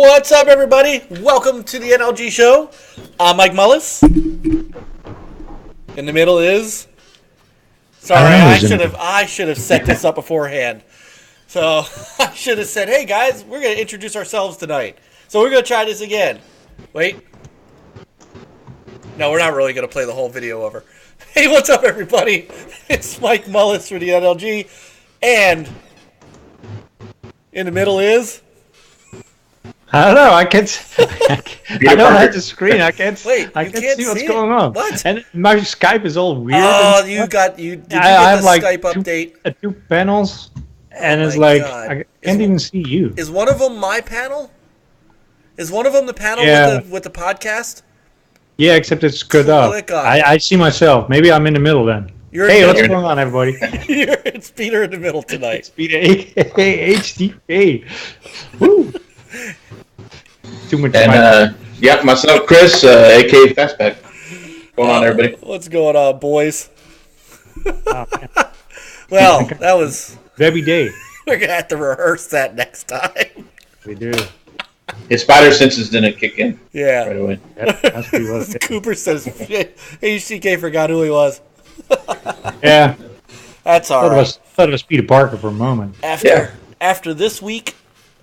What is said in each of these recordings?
What's up, everybody? Welcome to the NLG show. I'm Mike Mullis. In the middle is... Sorry, I should have set this up beforehand. So I should have said, hey guys, we're going to introduce ourselves tonight. So we're going to try this again. Wait. No, we're not really going to play the whole video over. Hey, what's up, everybody? It's Mike Mullis for the NLG. And in the middle is... I don't know. I don't have the screen. I can't see what's going on. What? And my Skype is all weird. Oh, did you get the Skype update? Two panels, and it's my like God. I can't even see you. Is one of them my panel? Is one of them the panel with the podcast? Yeah, except it's screwed up. I see myself. Maybe I'm in the middle then. Hey, what's going on, everybody? It's Peter in the middle tonight. It's Peter, aka HDP. Woo! Too much. And myself, Chris, aka Fastback. What's going on, everybody? What's going on, boys? Oh, well, that was every day. We're gonna have to rehearse that next time. We do. His spider senses didn't kick in. Yeah. Right away. That's pretty well. Cooper says HCK forgot who he was. Yeah. That's all right. Thought it was Peter Parker for a moment. After this week,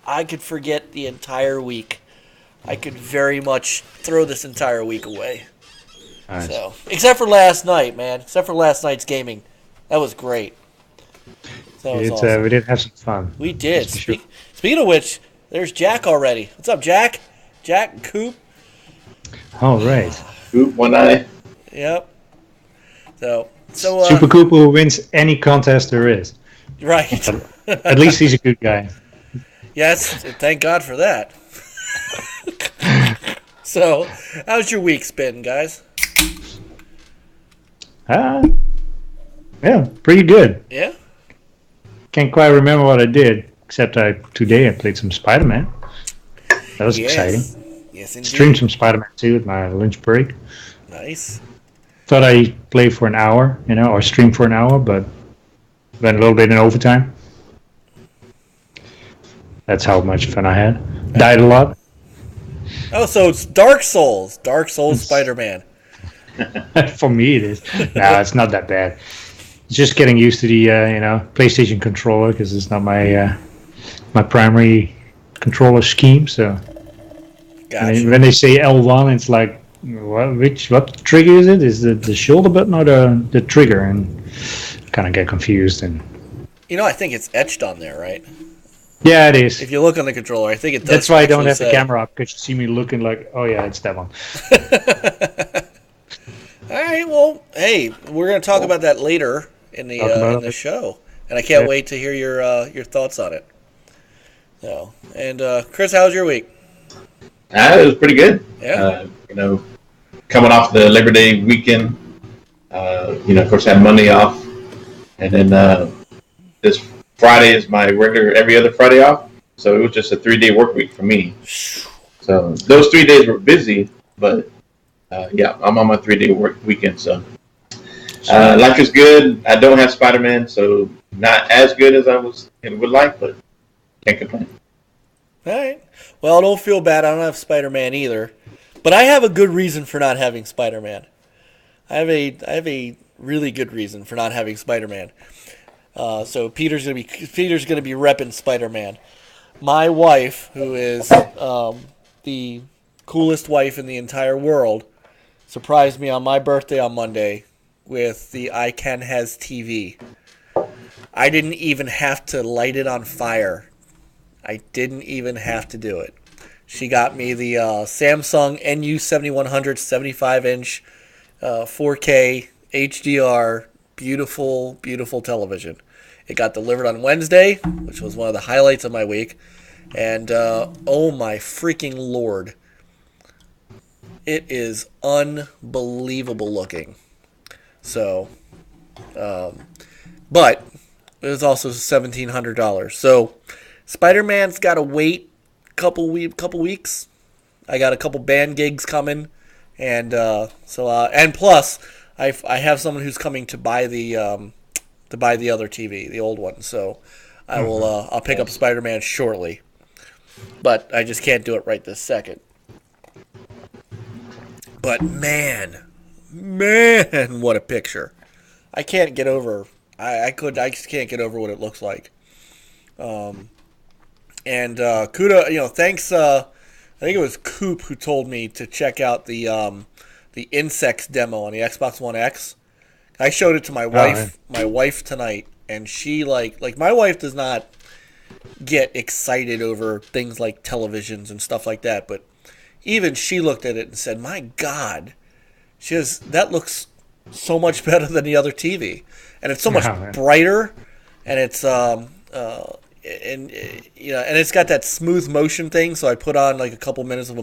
I could forget the entire week. I could very much throw this entire week away. Nice. So, except for last night, man. Except for last night's gaming. That was great. That was awesome. We did have some fun. We did. Speaking of which, there's Jack already. What's up, Jack? Jack and Coop. All right. Coop, one eye. Yep. So Super Coop who wins any contest there is. Right. At least he's a good guy. Yes, thank God for that. So, how's your week been, guys? Yeah, pretty good. Yeah? Can't quite remember what I did, except today I played some Spider-Man. That was exciting. Yes, indeed. Streamed some Spider-Man 2 at my lunch break. Nice. Thought I'd play for an hour, or stream for an hour, but went a little bit in overtime. That's how much fun I had. Died a lot. Oh, so it's Dark Souls. Dark Souls Spider-Man. For me it is. No, it's not that bad. It's just getting used to the PlayStation controller because it's not my my primary controller scheme. So Gotcha. when they say L1, it's like what trigger is it? Is it the shoulder button or the trigger? And kind of get confused. And I think it's etched on there, right? Yeah, it is. If you look on the controller, I think it does. That's why I don't have the camera up, because you see me looking like, oh yeah, it's that one. All right, well, hey, we're going to talk about that later in the show, and I can't wait to hear your thoughts on it. So, and Chris, how was your week? It was pretty good. Yeah. Coming off the Labor Day weekend, of course, I had Monday off, and then this Friday is my regular every other Friday off, so it was just a 3-day work week for me. So those 3 days were busy, but I'm on my 3-day work weekend. So life is good. I don't have Spider-Man, so not as good as I would like, but can't complain. All right. Well, don't feel bad. I don't have Spider-Man either, but I have a good reason for not having Spider-Man. I have a really good reason for not having Spider-Man. So Peter's gonna be repping Spider-Man. My wife, who is the coolest wife in the entire world, surprised me on my birthday on Monday with the iCan Has TV. I didn't even have to light it on fire. I didn't even have to do it. She got me the Samsung NU7100 75-inch 4K HDR. Beautiful, beautiful television. It got delivered on Wednesday, which was one of the highlights of my week. And, oh my freaking Lord. It is unbelievable looking. So, but it was also $1,700. So, Spider-Man's got to wait a couple weeks. I got a couple band gigs coming. And, and plus... I have someone who's coming to buy the other TV, the old one. So I will I'll pick up Spider-Man shortly. but I just can't do it right this second. But man, what a picture! I can't get over. I just can't get over what it looks like. And kudos, thanks. I think it was Coop who told me to check out the Insects demo on the Xbox One X. I showed it to my wife. My wife tonight, and she like my wife does not get excited over things like televisions and stuff like that, but even she looked at it and said, "My God, that looks so much better than the other TV, and it's so much brighter, and it's and it's got that smooth motion thing." So I put on like a couple minutes of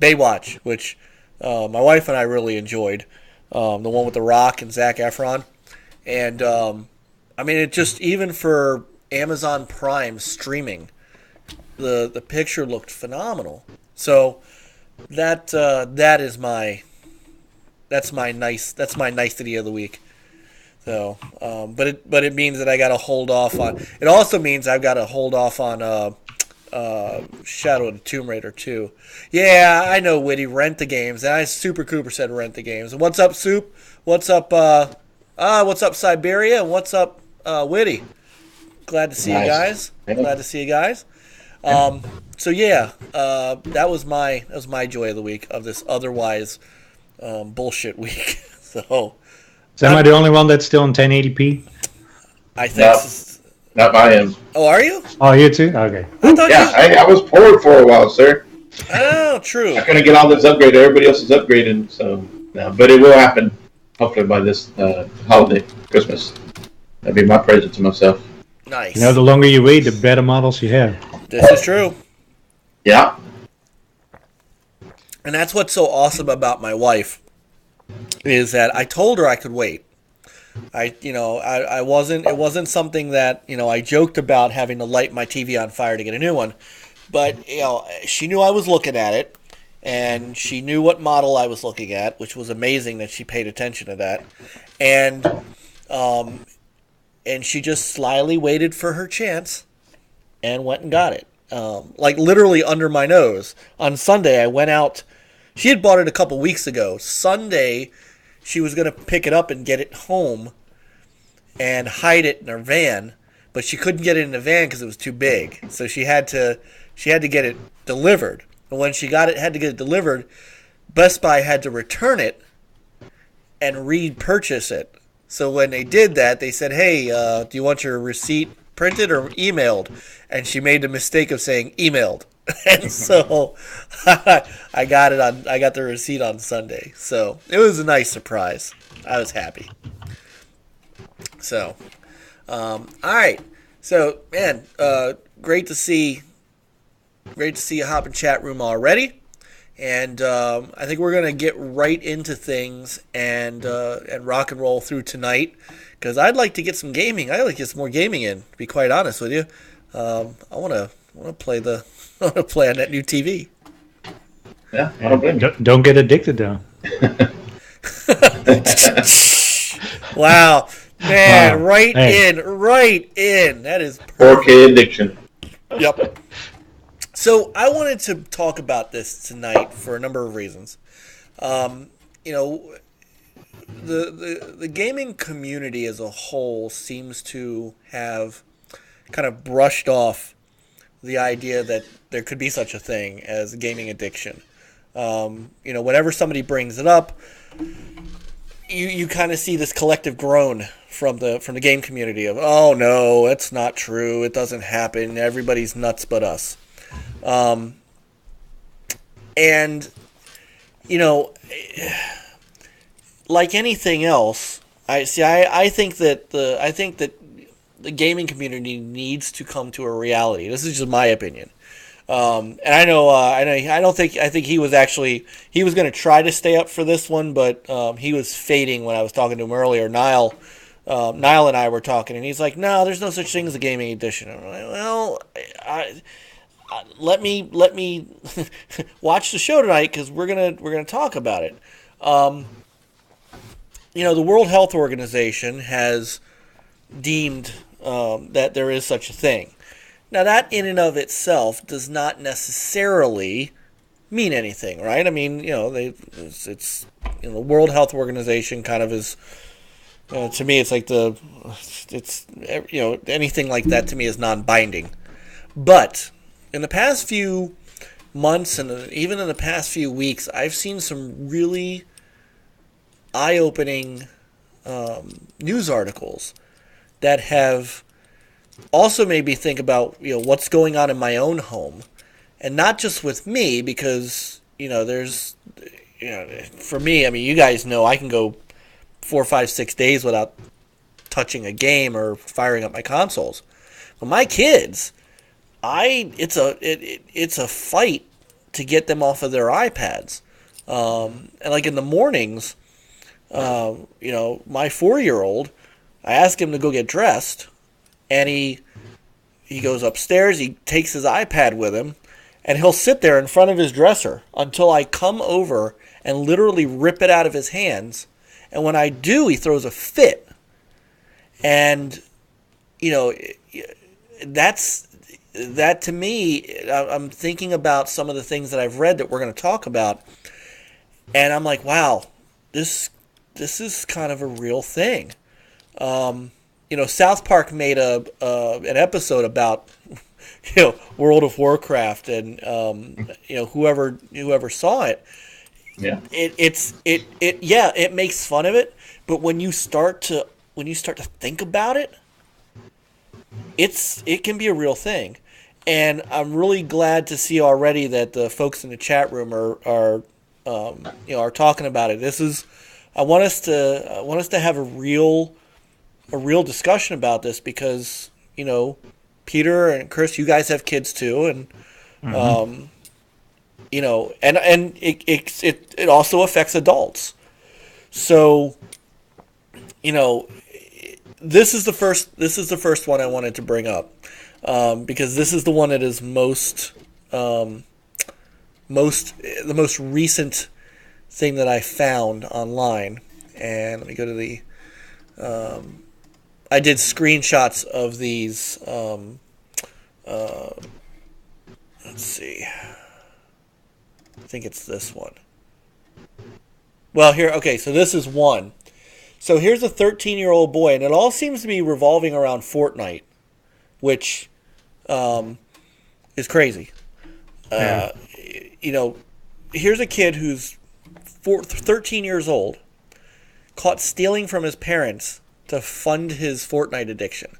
Baywatch, which my wife and I really enjoyed, the one with The Rock and Zac Efron, and I mean, it just, even for Amazon Prime streaming, the picture looked phenomenal. So that's my nicety of the week. So, but it means that I got to hold off on. It also means I've got to hold off on Shadow of the Tomb Raider 2. Yeah, I know, Witty, rent the games. And Super Cooper said rent the games. And what's up, Soup? What's up? What's up, Siberia? And what's up, Witty? Glad to see you guys. Glad to see you guys. So yeah, that was my joy of the week of this otherwise bullshit week. So. Am I the only one that's still in 1080p? I think. Not I am. Oh, are you? Oh, you too? Okay. I was poor for a while, sir. Oh, true. I couldn't get all this upgrade. Everybody else is upgrading, so no. But it will happen. Hopefully by this holiday, Christmas. That'd be my present to myself. Nice. The longer you wait, the better models you have. This is true. Yeah. And that's what's so awesome about my wife, is that I told her I could wait. It wasn't something that, I joked about having to light my TV on fire to get a new one. But, she knew I was looking at it, and she knew what model I was looking at, which was amazing that she paid attention to that. And she just slyly waited for her chance and went and got it. Like literally under my nose. On Sunday, I went out. She had bought it a couple weeks ago. Sunday, she was going to pick it up and get it home and hide it in her van, but she couldn't get it in the van because it was too big. So she had to get it delivered. And when she had to get it delivered, Best Buy had to return it and repurchase it. So when they did that, they said, "Hey, do you want your receipt printed or emailed?" And she made the mistake of saying emailed. And so I got the receipt on Sunday. So it was a nice surprise. I was happy. So, all right. So, man, great to see you hop in chat room already. And I think we're gonna get right into things and rock and roll through tonight, because I'd like to get some gaming. I'd like to get some more gaming in. To be quite honest with you, I want to play on that new TV. Yeah, I don't blame you. Don't get addicted though. Wow, man, Wow. right Hey. in. That is perfect. 4K addiction. Yep. So I wanted to talk about this tonight for a number of reasons. The gaming community as a whole seems to have kind of brushed off the idea that there could be such a thing as gaming addiction. Whenever somebody brings it up, you kind of see this collective groan from the game community of, "Oh no, it's not true. It doesn't happen. Everybody's nuts but us." Like anything else, I think that the gaming community needs to come to a reality. This is just my opinion. And I think he was going to try to stay up for this one, but he was fading when I was talking to him earlier. Niall and I were talking, and he's like, "No, there's no such thing as a gaming edition." I'm like, "Well, let me watch the show tonight, because we're gonna talk about it." The World Health Organization has deemed that there is such a thing, Now, that in and of itself does not necessarily mean anything, right? I mean, it's the World Health Organization kind of is, to me, it's like anything like that to me is non-binding. But in the past few months and even in the past few weeks, I've seen some really eye-opening news articles that have also made me think about what's going on in my own home, and not just with me, because there's for me, I mean, you guys know I can go 4, 5, 6 days without touching a game or firing up my consoles. But my kids, it's a fight to get them off of their iPads. And like in the mornings, my 4-year-old, I ask him to go get dressed, and he goes upstairs, he takes his iPad with him, and he'll sit there in front of his dresser until I come over and literally rip it out of his hands. And when I do, he throws a fit. And, that to me, I'm thinking about some of the things that I've read that we're going to talk about. And I'm like, wow, this is kind of a real thing. South Park made an episode about World of Warcraft, and whoever saw it, it makes fun of it, but when you start to think about it, it can be a real thing. And I'm really glad to see already that the folks in the chat room are talking about it. I want us to have a real discussion about this, because Peter and Chris, you guys have kids too, and and it also affects adults. So this is the first one I wanted to bring up, because this is the one that is the most recent thing that I found online. And let me go to the I did screenshots of these. Let's see. I think it's this one. Well, here, okay, so this is one. So here's a 13-year-old boy, and it all seems to be revolving around Fortnite, which is crazy. Yeah. Here's a kid who's 13 years old, caught stealing from his parents to fund his Fortnite addiction.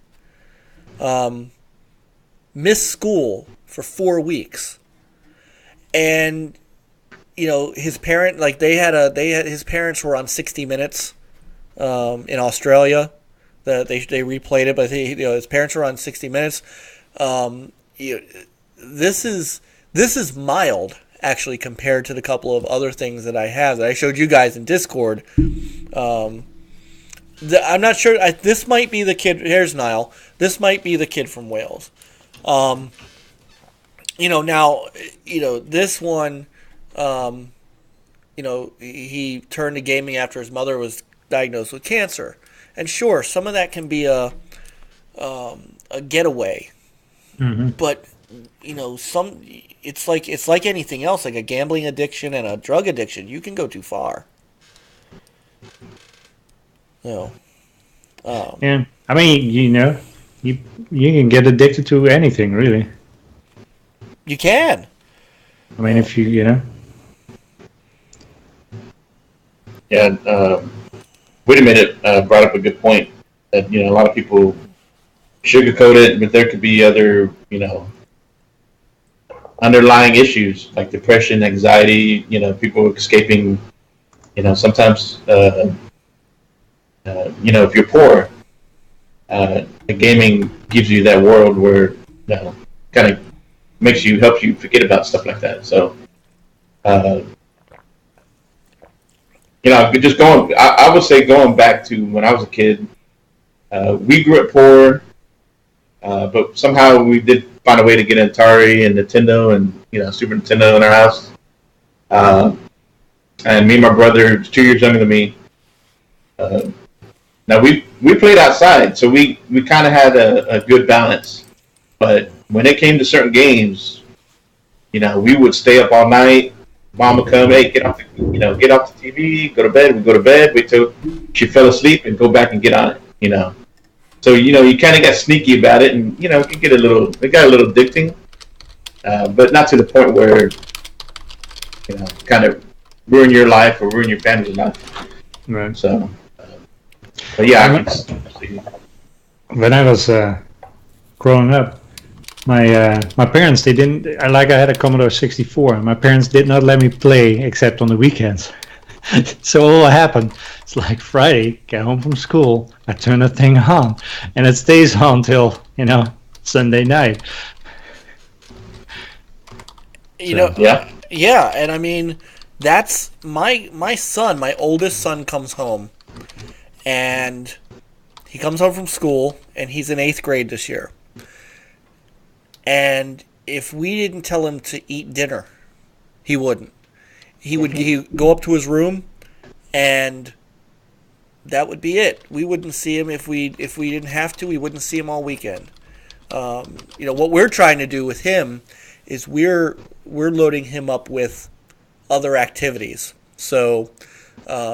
Missed school for 4 weeks. And his parent, like his parents were on 60 Minutes in Australia. They replayed it, but his parents were on 60 Minutes. This is mild, actually, compared to the couple of other things that I have that I showed you guys in Discord. I'm not sure. This might be the kid. Here's Niall. This might be the kid from Wales. This one, he turned to gaming after his mother was diagnosed with cancer. And sure, some of that can be a getaway. Mm-hmm. But, it's like anything else, like a gambling addiction and a drug addiction. You can go too far. Yeah, I mean, you can get addicted to anything, really. You can. I mean, if you. Yeah, wait a minute. Brought up a good point that a lot of people sugarcoat it, but there could be other underlying issues like depression, anxiety. People escaping. Sometimes. If you're poor, the gaming gives you that world where kind of helps you forget about stuff like that. So, just I would say going back to when I was a kid, we grew up poor, but somehow we did find a way to get an Atari and Nintendo and Super Nintendo in our house. And me and my brother, who's 2 years younger than me. Now we played outside, so we kind of had a good balance, but when it came to certain games, we would stay up all night. Mom would come, hey, get off the TV, go to bed. We go to bed, wait till she fell asleep, and go back and get on it. So you kind of got sneaky about it, and it got a little addicting, but not to the point where kind of ruin your life or ruin your family's life. Right. So, but yeah, I can see. When I was growing up, my parents, they didn't. I had a Commodore 64, and my parents did not let me play except on the weekends. So what happened? It's like Friday, get home from school, I turn the thing on, and it stays on till Sunday night. Yeah. Yeah, and I mean, that's my son. My oldest son comes home, and he comes home from school, and he's in 8th grade this year. And if we didn't tell him to eat dinner, he wouldn't. He'd go up to his room, and that would be it. We wouldn't see him if we didn't have to. We wouldn't see him all weekend. What we're trying to do with him is we're loading him up with other activities. So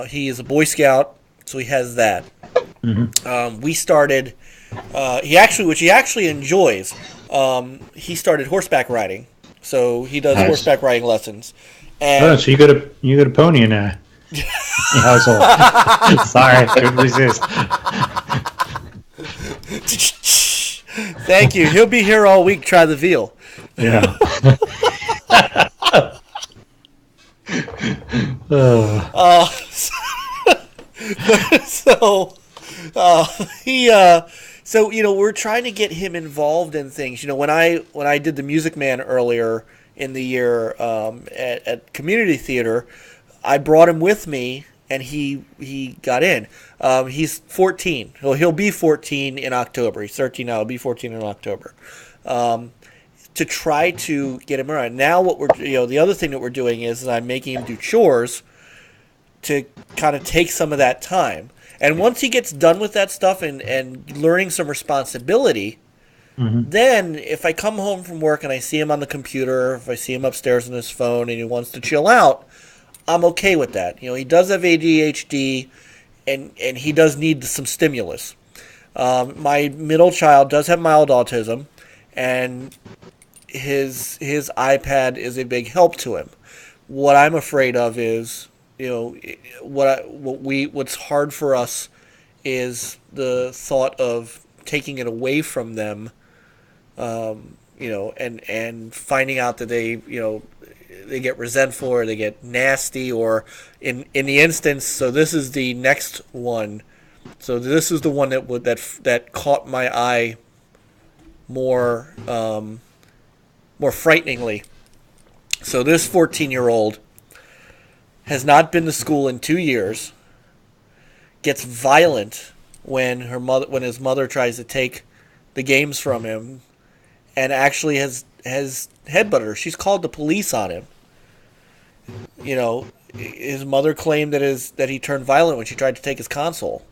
he is a Boy Scout, so he has that. Mm-hmm. We started. Which he actually enjoys. He started horseback riding, so he does horseback riding lessons. And so you got a pony in a household. Sorry, couldn't resist. Thank you. He'll be here all week. Try the veal. Yeah. So we're trying to get him involved in things. When I did the Music Man earlier in the year at community theater, I brought him with me, and he got in. He's 14. He'll be 14 in October. He's 13 now. He'll be 14 in October. To try to get him around. Now what we're the other thing that we're doing is I'm making him do chores to kind of take some of that time. And once he gets done with that stuff and learning some responsibility, then if I come home from work and I see him on the computer, if I see him upstairs on his phone and he wants to chill out, I'm okay with that. He does have ADHD, and he does need some stimulus. My middle child does have mild autism, and his iPad is a big help to him. What I'm afraid of is, what's hard for us is the thought of taking it away from them, and finding out that they get resentful or they get nasty, or in the instance. So this is the next one. So this is the one that caught my eye more frighteningly. So this 14-year-old has not been to school in 2 years, gets violent when his mother tries to take the games from him, and actually has headbutted her. She's called the police on him. His mother claimed that he turned violent when she tried to take his console.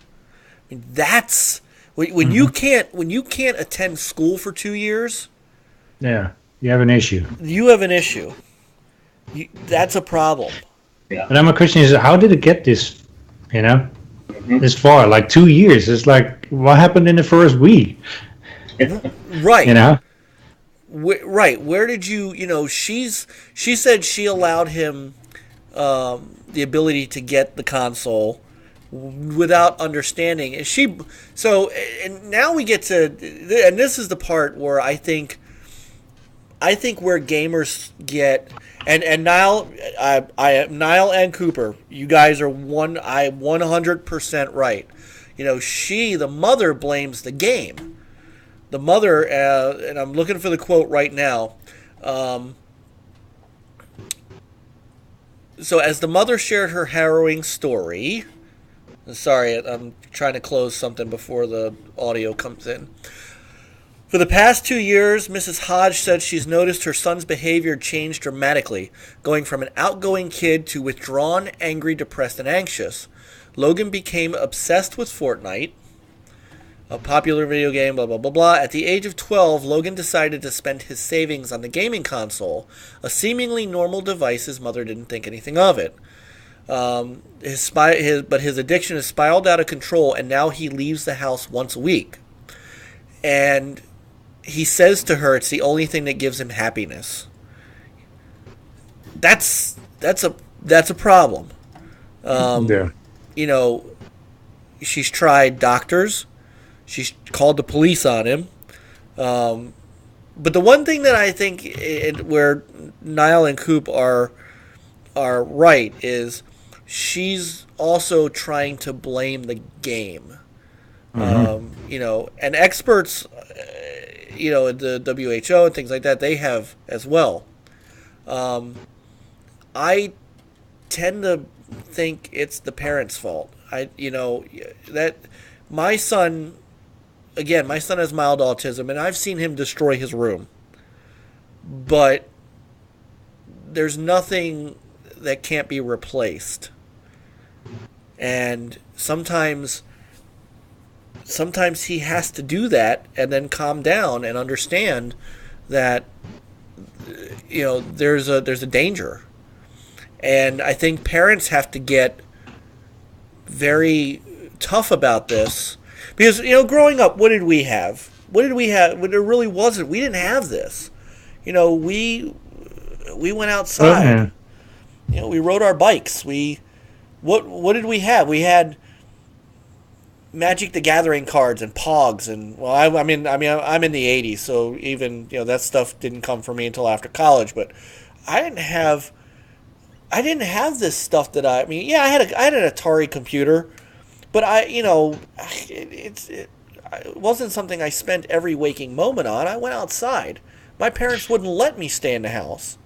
I mean, that's when you can't attend school for 2 years. Yeah, you have an issue. You have an issue. That's a problem. Yeah. And then my question is, how did it get this, this far? Like 2 years. It's like, what happened in the first week? Right. Right. Where did you, she said she allowed him the ability to get the console without understanding. And now we get to, and this is the part where I think where gamers get, and Niall, Niall and Cooper, you guys are 100% right. The mother blames the game. The mother, and I'm looking for the quote right now. So as the mother shared her harrowing story, sorry, I'm trying to close something before the audio comes in. For the past 2 years, Mrs. Hodge said she's noticed her son's behavior change dramatically, going from an outgoing kid to withdrawn, angry, depressed, and anxious. Logan became obsessed with Fortnite. a popular video game, blah, blah, blah, blah. At the age of 12, Logan decided to spend his savings on the gaming console, a seemingly normal device. His mother didn't think anything of it. But his addiction has spiraled out of control, and now he leaves the house once a week. And he says to her, it's the only thing that gives him happiness. That's a problem. Yeah. You know, she's tried doctors. She's called the police on him. But the one thing that I think where Niall and Coop are right is she's also trying to blame the game. You know, and experts, you know, the WHO and things like that, they have as well. I tend to think it's the parents' fault. That my son has mild autism, and I've seen him destroy his room. But there's nothing that can't be replaced. And sometimes he has to do that and then calm down and understand that, you know, there's a danger. And I think parents have to get very tough about this because, you know, growing up, what did we have? What there really wasn't. We didn't have this. You know, we went outside. Oh, yeah. You know, we rode our bikes. What did we have? We had Magic the Gathering cards and Pogs, and well, I'm in the '80s, so even, you know, that stuff didn't come for me until after college. But I didn't have this stuff that I had an Atari computer, but it wasn't something I spent every waking moment on. I went outside. My parents wouldn't let me stay in the house.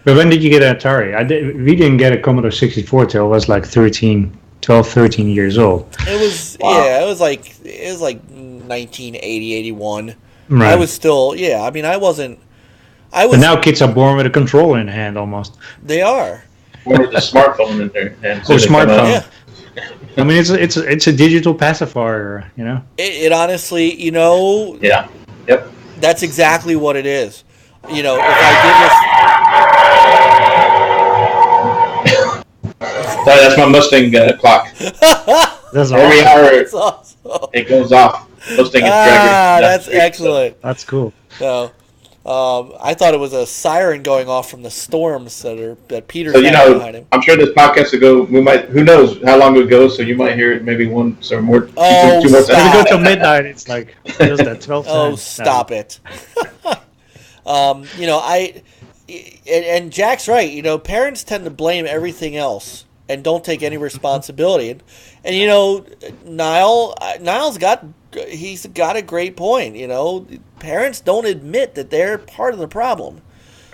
But when did you get an Atari? We didn't get a Commodore 64 till I was like 13 years old. It was, wow. Yeah, it was like 1980, 81. Right. I was still, yeah, I mean, I was. But now kids are born with a controller in the hand almost. They are. Or with a smartphone in their hands. Or smartphone. Yeah. I mean, it's a digital pacifier, you know? It honestly, you know. Yeah. Yep. That's exactly what it is. You know, if I That's my Mustang clock. That's Every awesome. hour That's awesome. it goes off. Mustang is dragging. That's excellent. That's cool. So, I thought it was a siren going off from the storms that Peter's So, you know, behind him. I'm sure this podcast will go. We might. Who knows how long it goes? So you might hear it maybe one or more. Oh, two more stop. If we times. go till midnight, it's like just that 12 Oh, times. stop it. You know, and Jack's right. You know, parents tend to blame everything else and don't take any responsibility. And you know, Niall's got a great point. You know, parents don't admit that they're part of the problem.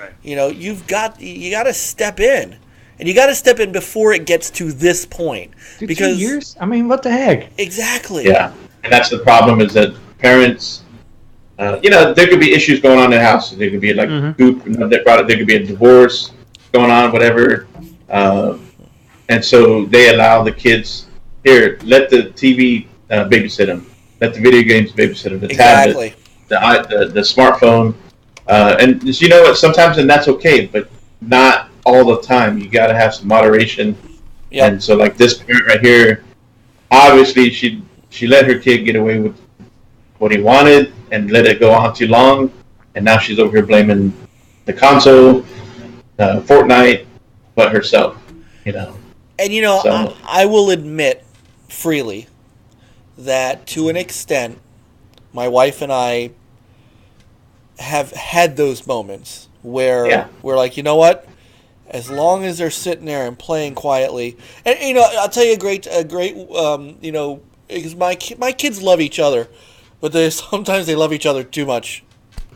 Right. You know, you got to step in, and you got to step in before it gets to this point. Dude, Because 2 years? I mean, what the heck? exactly. Yeah, and that's the problem is that parents. You know, there could be issues going on in the house. There could be like goop. There could be a divorce going on, whatever. And so they allow the kids here. Let the TV babysit them. Let the video games babysit them. The Exactly. tablet, the smartphone, and just, you know what? Sometimes and that's okay, but not all the time. You got to have some moderation. Yep. And so, like this parent right here, obviously she let her kid get away with what he wanted and let it go on too long, and now she's over here blaming the console, Fortnite, but herself, you know. And you know, So- I will admit freely that to an extent, my wife and I have had those moments where we're like, you know what? As long as they're sitting there and playing quietly, and you know, I'll tell you a great, you know, because my kids love each other, but sometimes they love each other too much,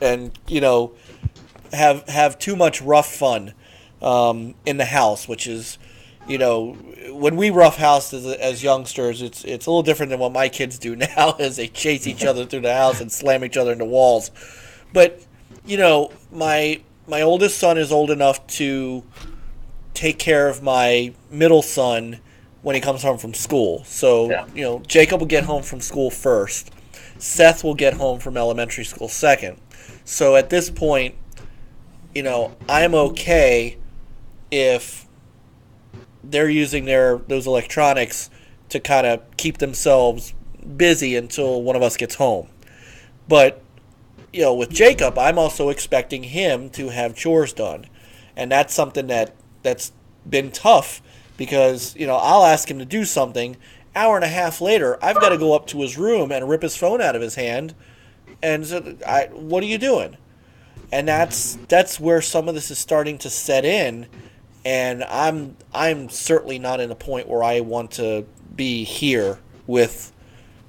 and you know, have too much rough fun in the house, which is, you know, when we rough house as youngsters, it's a little different than what my kids do now, as they chase each other through the house and slam each other into walls. But you know, my oldest son is old enough to take care of my middle son when he comes home from school. So you know, Jacob will get home from school first. Seth will get home from elementary school second. So at this point, I'm okay if they're using those electronics to kind of keep themselves busy until one of us gets home. But with Jacob, I'm also expecting him to have chores done, and that's something that's been tough because I'll ask him to do something. Hour and a half later, I've got to go up to his room and rip his phone out of his hand, and so what are you doing? And that's where some of this is starting to set in, and I'm certainly not in a point where I want to be here with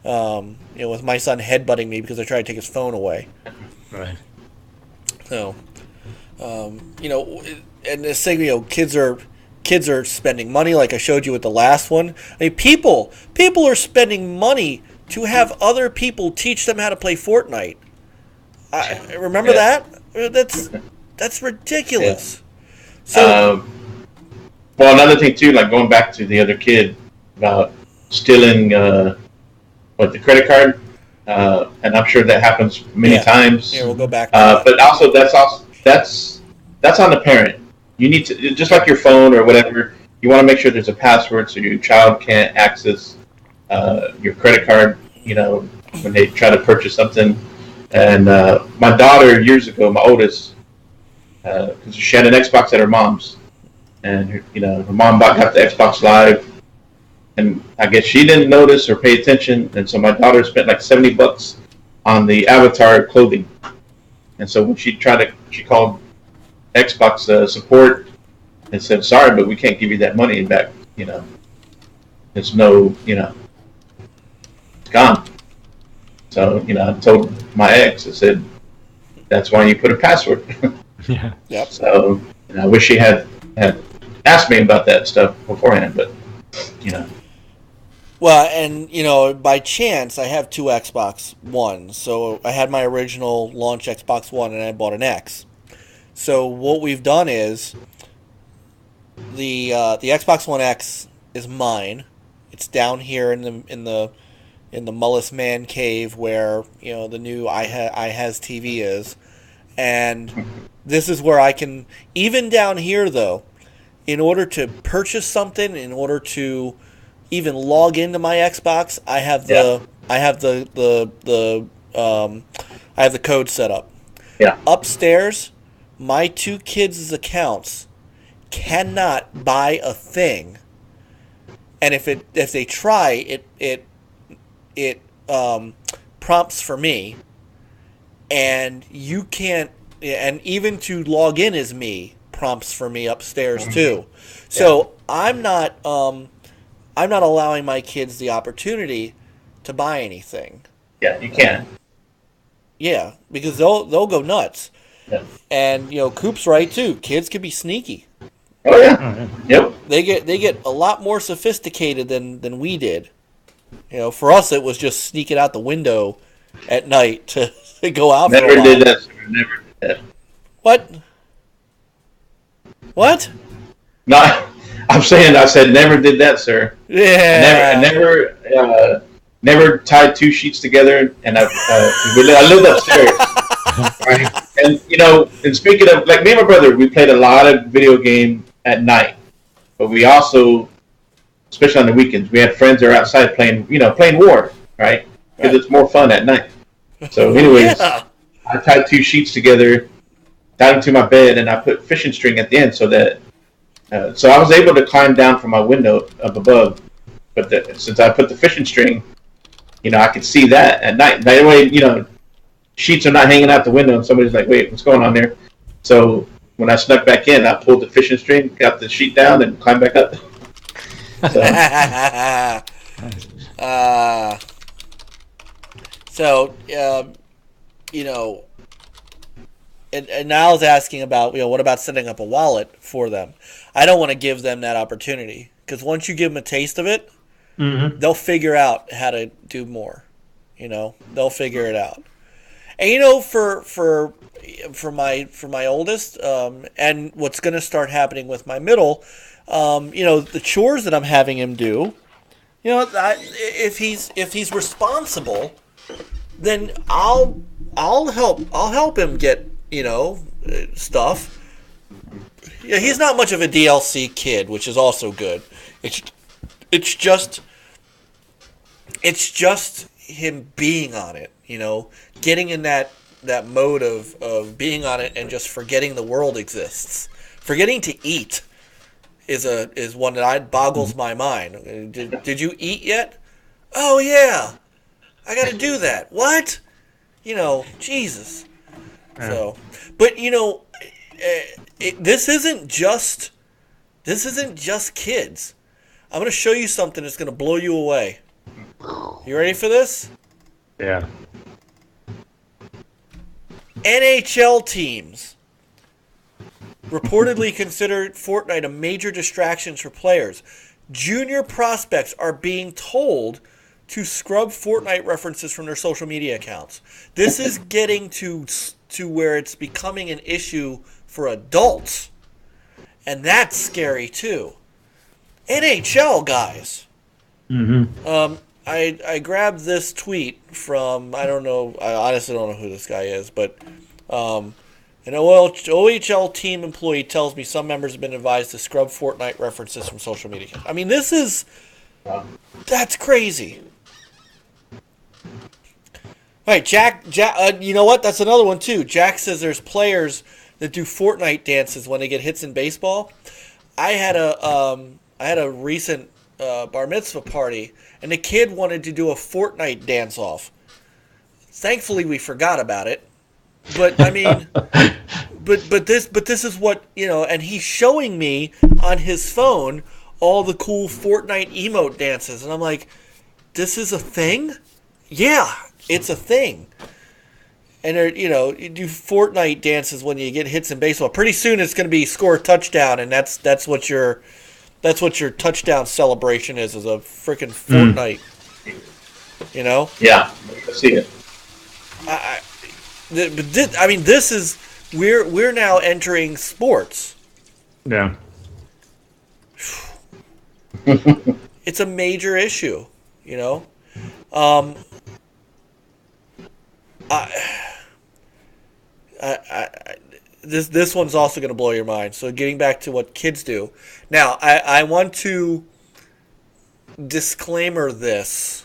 with my son headbutting me because I tried to take his phone away. Right. So, and this thing, kids are spending money, like I showed you with the last one. I mean, people are spending money to have other people teach them how to play Fortnite. Remember that? That's ridiculous. Yeah. So, well, another thing too, like going back to the other kid about stealing the credit card, and I'm sure that happens many times. Yeah, we'll go back to that. But also that's on the parent. You need to, just like your phone or whatever, you want to make sure there's a password so your child can't access your credit card, when they try to purchase something. And my daughter, years ago, my oldest, because she had an Xbox at her mom's, and her mom got the Xbox Live, and I guess she didn't notice or pay attention, and so my daughter spent like $70 on the avatar clothing. And so when she called Xbox support and said, "Sorry, but we can't give you that money back. It's it's gone." So I told my ex, I said, "That's why you put a password." Yeah. Yep. So I wish she had asked me about that stuff beforehand, but Well, and by chance, I have two Xbox Ones. So I had my original launch Xbox One, and I bought an X. So what we've done is the Xbox One X is mine. It's down here in the Mullis man cave where the new iHas TV is, and this is where I can, even down here though, in order to purchase something, in order to even log into my Xbox, I have the code set up. Yeah. Upstairs, my two kids' accounts cannot buy a thing, and if they try, it prompts for me, and you can't, and even to log in as me prompts for me upstairs too. So I'm not allowing my kids the opportunity to buy anything. Yeah, you can. Yeah, because they'll go nuts. Yeah. And Coop's right too. Kids can be sneaky. Oh yeah. Yep. They get a lot more sophisticated than we did. For us it was just sneaking out the window at night to go out for a while. Never did that. Never did that. What? No, I said never did that, sir. Yeah. Never tied two sheets together, and I lived upstairs. Right? And speaking of, like, me and my brother, we played a lot of video game at night, but we also, especially on the weekends, we had friends that are outside playing war, right? Because it's more fun at night. So anyways, I tied two sheets together, tied them to my bed, and I put fishing string at the end so that so I was able to climb down from my window up above, but since I put the fishing string, I could see that at night. That way, sheets are not hanging out the window, and somebody's like, "Wait, what's going on there?" So when I snuck back in, I pulled the fishing string, got the sheet down, and climbed back up. And Niall's asking about, what about setting up a wallet for them? I don't want to give them that opportunity, because once you give them a taste of it, they'll figure out how to do more. They'll figure it out. And for my oldest, and what's going to start happening with my middle, the chores that I'm having him do, if he's responsible, then I'll help him get, stuff. Yeah, he's not much of a DLC kid, which is also good. It's it's just it's just him being on it, getting in that mode of being on it and just forgetting the world exists. Forgetting to eat is one that boggles my mind. Did you eat yet? Oh yeah, I got to do that. What? Jesus. So, but this isn't just kids. I'm going to show you something that's going to blow you away. You ready for this? Yeah. NHL teams reportedly consider Fortnite a major distraction for players. Junior prospects are being told to scrub Fortnite references from their social media accounts. This is getting to where it's becoming an issue for adults. And that's scary too. NHL guys. Mm-hmm. I grabbed this tweet from, I don't know, I honestly don't know who this guy is, but an OHL team employee tells me some members have been advised to scrub Fortnite references from social media. I mean, that's crazy. All right, Jack, you know what? That's another one too. Jack says there's players that do Fortnite dances when they get hits in baseball. I had a recent bar mitzvah party, and the kid wanted to do a Fortnite dance off. Thankfully, we forgot about it. But I mean, but this is what and he's showing me on his phone all the cool Fortnite emote dances, and I'm like, this is a thing? Yeah, it's a thing. And you do Fortnite dances when you get hits in baseball. Pretty soon it's going to be score a touchdown, and that's what your touchdown celebration is a freaking Fortnite. Yeah, I see it. This is we're now entering sports. Yeah. It's a major issue, This one's also going to blow your mind. So getting back to what kids do. Now, I want to disclaimer this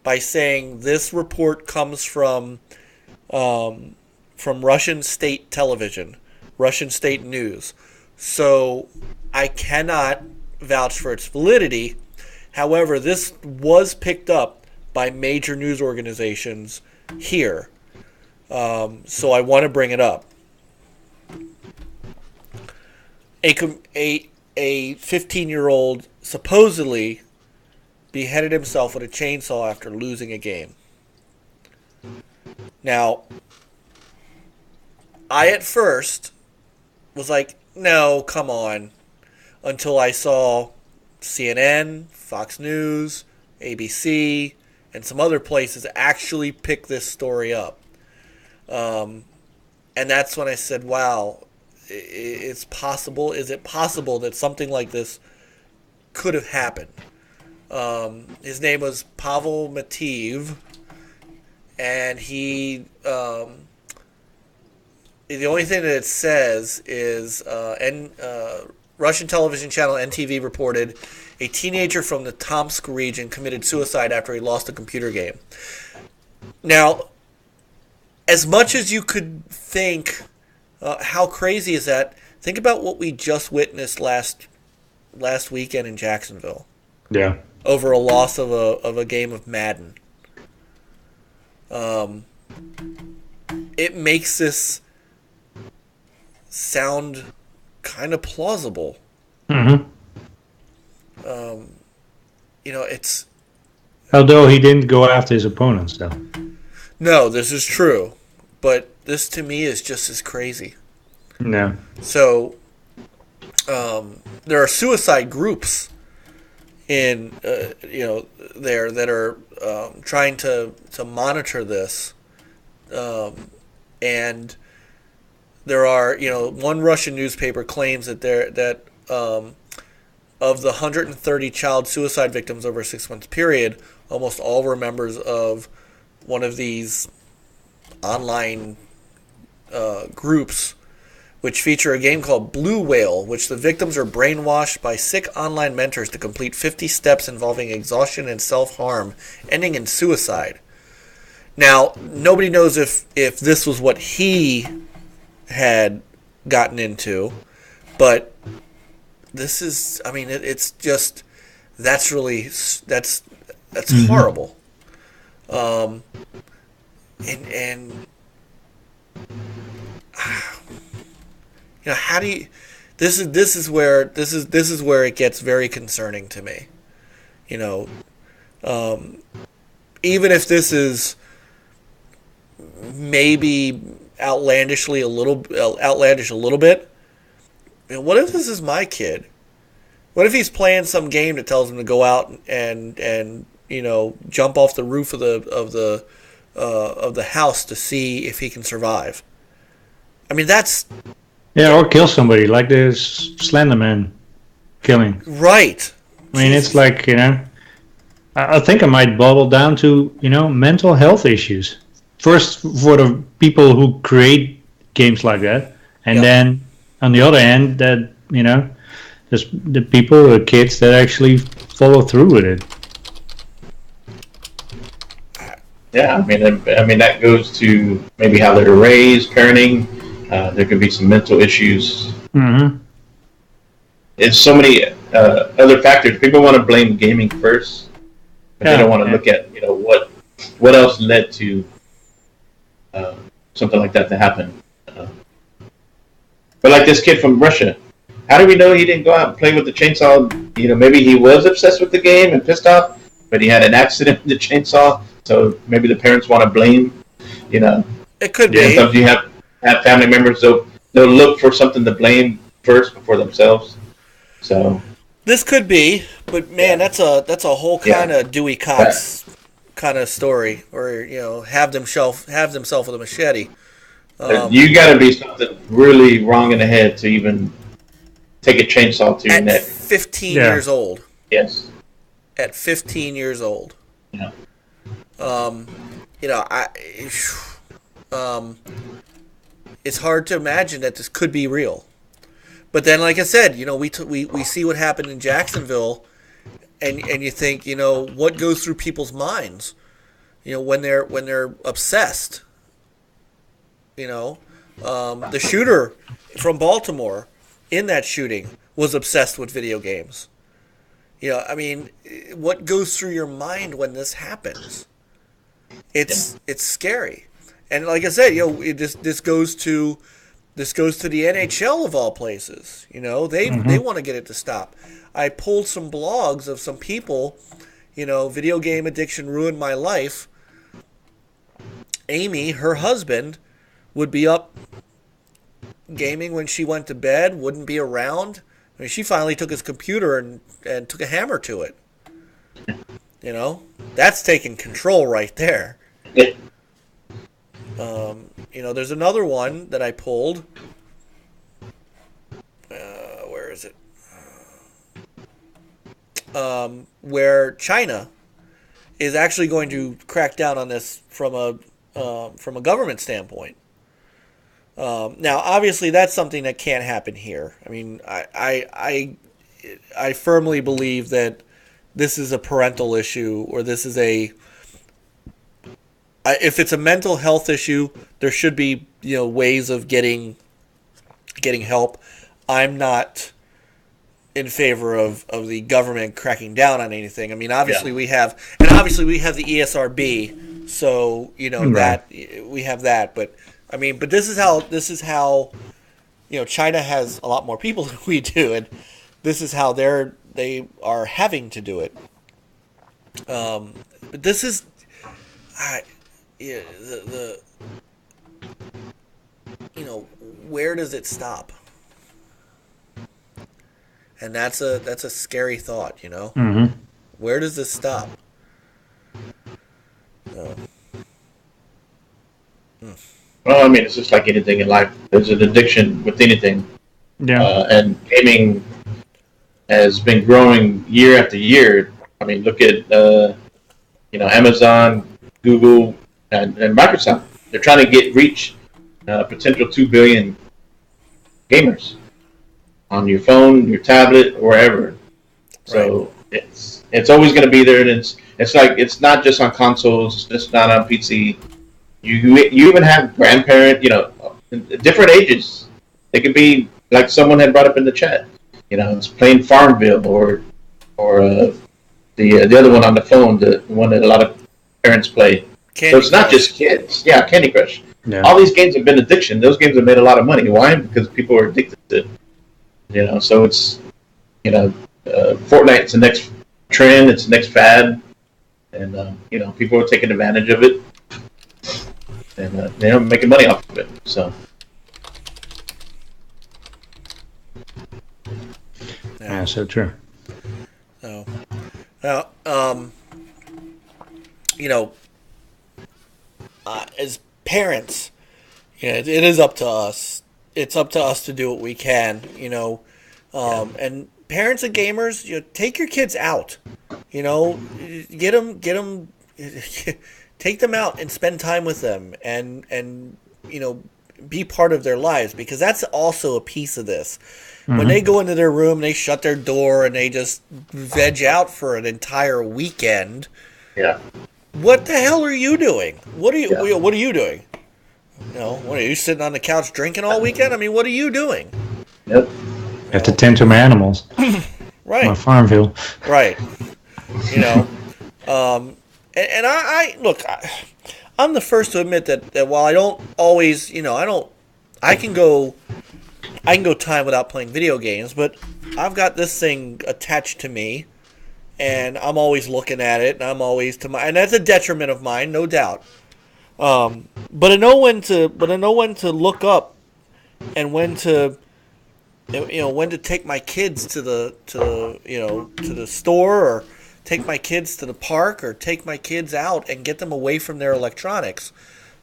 by saying this report comes from Russian state television, Russian state news. So I cannot vouch for its validity. However, this was picked up by major news organizations here. So I want to bring it up. A 15-year-old supposedly beheaded himself with a chainsaw after losing a game. Now, I at first was like, no, come on, until I saw CNN, Fox News, ABC, and some other places actually pick this story up. And that's when I said, wow, it's possible. Is it possible that something like this could have happened? His name was Pavel Matveev, and he, the only thing that it says is, Russian television channel NTV reported a teenager from the Tomsk region committed suicide after he lost a computer game. Now, as much as you could think, how crazy is that? Think about what we just witnessed last weekend in Jacksonville. Yeah. Over a loss of a game of Madden. It makes this sound kind of plausible. Mm-hmm. It's... Although he didn't go after his opponents, though. No, this is true. But this, to me, is just as crazy. No. So, there are suicide groups in, there that are trying to monitor this. And there are, one Russian newspaper claims that of the 130 child suicide victims over a 6-month period, almost all were members of one of these online groups which feature a game called Blue Whale, which the victims are brainwashed by sick online mentors to complete 50 steps involving exhaustion and self-harm, ending in suicide. Now, nobody knows if this was what he had gotten into, but this is, I mean, it's just, that's horrible. And you know, how do you? This is where it gets very concerning to me. You know, even if this is maybe outlandish a little bit. You know, what if this is my kid? What if he's playing some game that tells him to go out and you know, jump off the roof of the house to see if he can survive? I mean, that's... Yeah, or kill somebody, like the Slenderman killing. Right. I mean, it's like, you know, I think I might boil down to, you know, mental health issues. First, for the people who create games like that, and then on the other hand, that, you know, there's the people, the kids that actually follow through with it. Yeah, I mean that goes to maybe how they're raised, parenting. There could be some mental issues. Mm-hmm. It's so many other factors. People want to blame gaming first, but they don't want to look at, you know, what else led to something like that to happen. But like this kid from Russia, how do we know he didn't go out and play with the chainsaw? You know, maybe he was obsessed with the game and pissed off, but he had an accident with the chainsaw. So maybe the parents want to blame. You know, it could be. Sometimes you have family members, they'll look for something to blame first before themselves. So this could be, but man, that's a whole kind of Dewey Cox kind of story, or, you know, have themselves with a machete. You got to be something really wrong in the head to even take a chainsaw to your neck. 15 years old. Yes. At 15 years old. Yeah. You know, it's hard to imagine that this could be real. But then, like I said, you know, we see what happened in Jacksonville, and you think, you know, what goes through people's minds, you know, when they're obsessed. You know, the shooter from Baltimore in that shooting was obsessed with video games. You know, I mean, what goes through your mind when this happens? It's scary. And like I said, you know, this goes to the NHL of all places. You know, they want to get it to stop. I pulled some blogs of some people, you know, video game addiction ruined my life. Amy, her husband, would be up gaming when she went to bed, wouldn't be around. I mean, she finally took his computer and took a hammer to it. You know, that's taking control right there. You know, there's another one that I pulled. Where is it? Where China is actually going to crack down on this from a government standpoint. Now, obviously, that's something that can't happen here. I mean, I firmly believe that this is a parental issue, or this is if it's a mental health issue, there should be, you know, ways of getting help. I'm not in favor of the government cracking down on anything. I mean, obviously we have the ESRB, so, you know, that we have that, but I mean, but this is how, you know, China has a lot more people than we do, and this is how they are having to do it. But this is, you know, where does it stop? And that's a scary thought, you know. Mm-hmm. Where does this stop? Well, I mean, it's just like anything in life. There's an addiction with anything. Yeah. And gaming has been growing year after year. I mean, look at, you know, Amazon, Google, and Microsoft. They're trying to reach potential 2 billion gamers on your phone, your tablet, wherever. So it's always going to be there, and it's not just on consoles. It's just not on PC. You even have grandparent, different ages. They could be like someone had brought up in the chat. It's playing Farmville or the other one on the phone, the one that a lot of parents play. So it's not just kids. Yeah, Candy Crush. Yeah. All these games have been addiction. Those games have made a lot of money. Why? Because people are addicted to it. So it's, Fortnite's the next trend. It's the next fad. And, people are taking advantage of it. And, they're making money off of it. So. Yeah, so true. So, well, as parents, it is up to us. It's up to us to do what we can, and parents of gamers, take your kids out, get them, take them out and spend time with them and be part of their lives, because that's also a piece of this. When they go into their room, they shut their door and they just veg out for an entire weekend. Yeah. What the hell are you doing? What are you doing? What are you sitting on the couch drinking all weekend? I mean, what are you doing? Yep. I have to tend to my animals. Right. My Farmville. Right. And I look, I'm the first to admit that while I don't always, I can go time without playing video games, but I've got this thing attached to me, and I'm always looking at it, and I'm always and that's a detriment of mine, no doubt. But I know when to look up, and when to take my kids to the store, or take my kids to the park, or take my kids out and get them away from their electronics.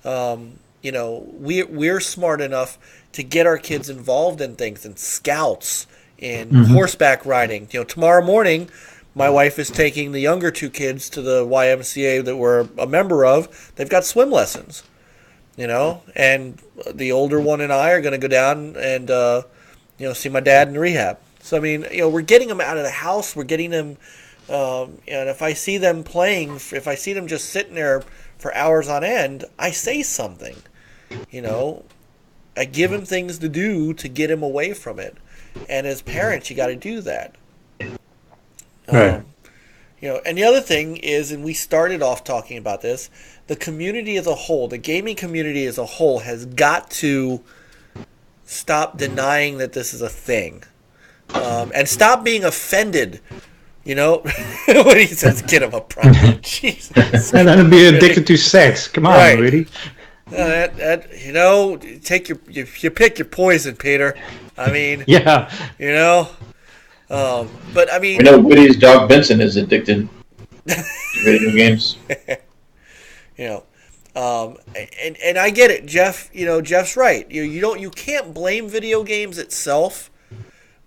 We're smart enough to get our kids involved in things, in scouts, in horseback riding. Tomorrow morning, my wife is taking the younger two kids to the YMCA that we're a member of. They've got swim lessons, and the older one and I are going to go down and, see my dad in rehab. So, I mean, we're getting them out of the house. We're getting them, and if I see them playing, if I see them just sitting there for hours on end, I say something, I give him things to do to get him away from it. And as parents, you got to do that. Right. And the other thing is, and we started off talking about this, the community as a whole, the gaming community as a whole, has got to stop denying that this is a thing, and stop being offended. When he says, "Get him a problem," Jesus. And then be addicted to sex. Come on, Right. really. Take you pick your poison, Peter. I mean, Yeah. but I mean, We know Woody's dog Benson is addicted to video games. And I get it, Jeff. Jeff's right. You can't blame video games itself,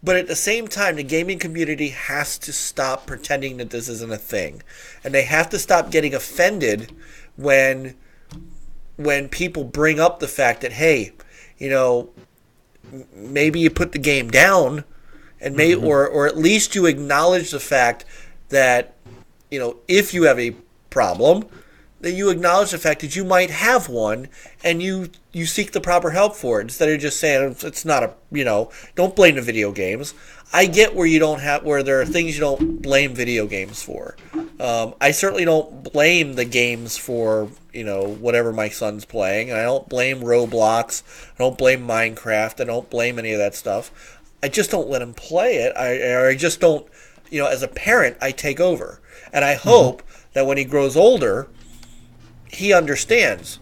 but at the same time, the gaming community has to stop pretending that this isn't a thing, and they have to stop getting offended when people bring up the fact that, hey, maybe you put the game down, and or at least you acknowledge the fact that, if you have a problem, that you acknowledge the fact that you might have one, and you seek the proper help for it, instead of just saying it's not don't blame the video games. I get where there are things you don't blame video games for. I certainly don't blame the games for, whatever my son's playing. And I don't blame Roblox. I don't blame Minecraft. I don't blame any of that stuff. I just don't let him play it. I just don't, as a parent, I take over. And I hope that when he grows older, he understands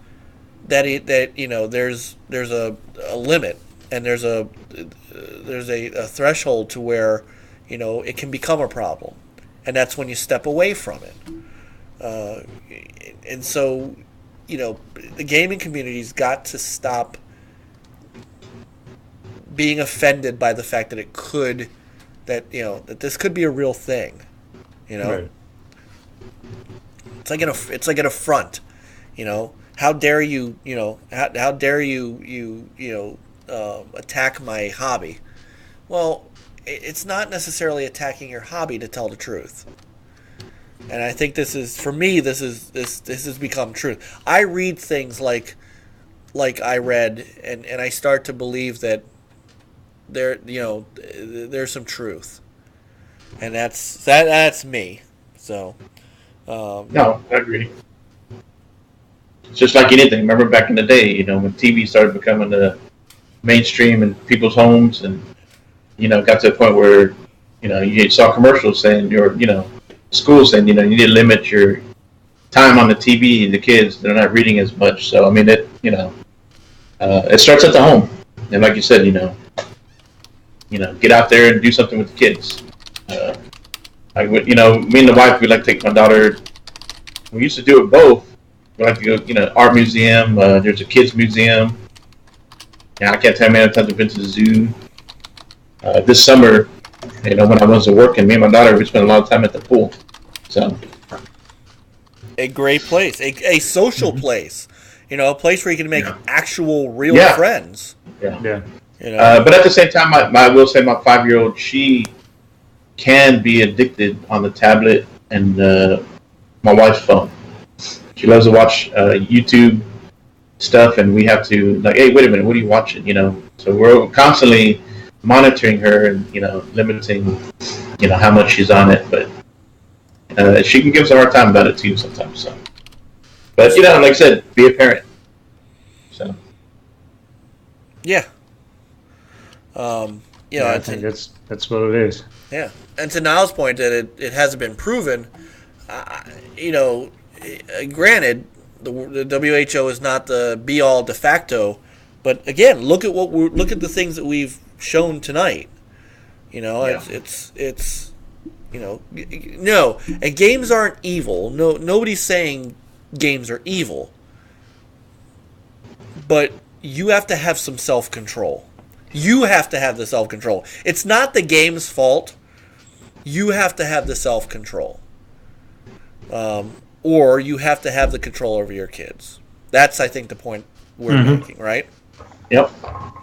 that there's a limit, and there's a threshold to where it can become a problem, and that's when you step away from it. And so the gaming community's got to stop being offended by the fact that that this could be a real thing. Right. It's like an affront. how dare you, how dare attack my hobby? Well, it's not necessarily attacking your hobby, to tell the truth. And I think this is, for me, this has become truth. I read things like I read, and I start to believe that there's some truth, and that's me. So No, I agree. It's just like anything. Remember back in the day, when TV started becoming the mainstream in people's homes, and got to a point where you saw commercials saying, schools saying, you need to limit your time on the TV. The kids, they're not reading as much. So I mean, it starts at the home, and like you said, get out there and do something with the kids. Me and the wife, we like to take my daughter. We used to do it both. We like to go, art museum. There's a kids museum. Yeah, I can't tell you how many times I've been to the zoo. This summer, when I wasn't working, me and my daughter, we spent a lot of time at the pool. So, a great place, a social place, a place where you can make actual, real friends. Yeah. But at the same time, I will say my 5-year-old, she can be addicted on the tablet and my wife's phone. She loves to watch YouTube stuff, and we have to hey, wait a minute, what are you watching? So we're constantly monitoring her and limiting how much she's on it. But she can give us a hard time about it too sometimes. So, but like I said, be a parent. So yeah. I think that's what it is. Yeah, and to Niall's point that it hasn't been proven, granted, the WHO is not the be all de facto, but again, look at the things that we've shown tonight. It's no, and games aren't evil. No, nobody's saying games are evil, but you have to have some self-control. You have to have the self-control. It's not the game's fault. You have to have the self-control. Or you have to have the control over your kids. That's, I think, the point we're making, right? Yep.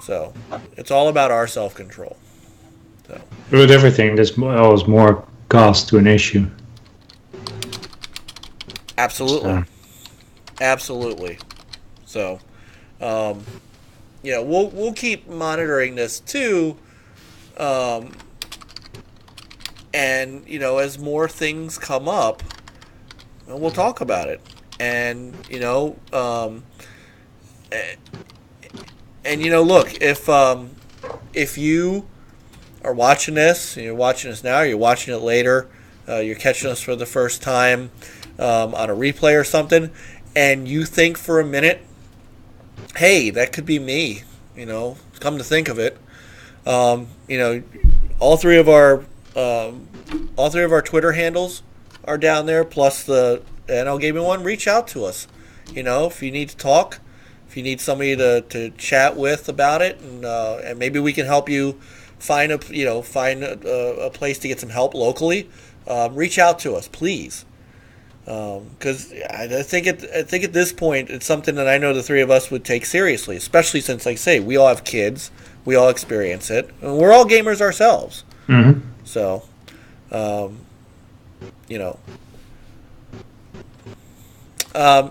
So, it's all about our self-control. So. With everything, there's always more cost to an issue. Absolutely. Absolutely. So, we'll keep monitoring this too, and as more things come up, we'll talk about it. And look, if you are watching this, and you're watching this now, or you're watching it later, you're catching us for the first time on a replay or something, and you think for a minute, hey, that could be me, come to think of it, all three of our Twitter handles are down there, plus the NL Gaming one. Reach out to us, if you need to talk, if you need somebody to chat with about it, and maybe we can help you find a place to get some help locally. Reach out to us, please. Because I think at this point it's something that I know the three of us would take seriously, especially since, like I say, we all have kids, we all experience it, and we're all gamers ourselves. Mm-hmm. So, all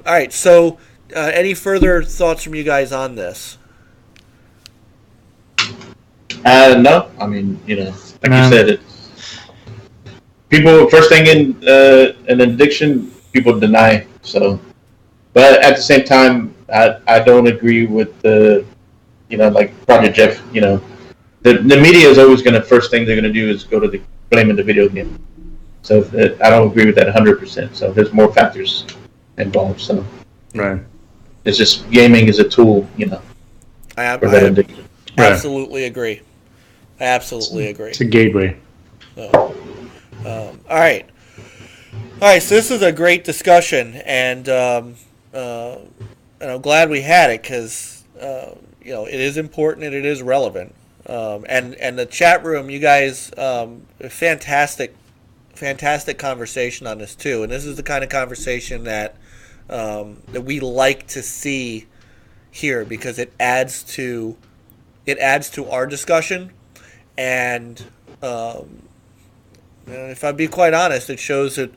right. So, any further thoughts from you guys on this? No. I mean, you said, people, first thing in an addiction, people deny. So, but at the same time, I don't agree with the, like Project Jeff. The media is always going to, first thing they're going to do is go to the blaming the video game. So I don't agree with that 100%. So there's more factors involved. So right, it's just gaming is a tool, I for that addiction. Absolutely agree. I absolutely agree. It's a gateway. So, all right. So this is a great discussion, and I'm glad we had it because it is important and it is relevant. And the chat room, you guys, fantastic conversation on this too. And this is the kind of conversation that that we like to see here, because it adds to our discussion, and if I'd be quite honest, it shows that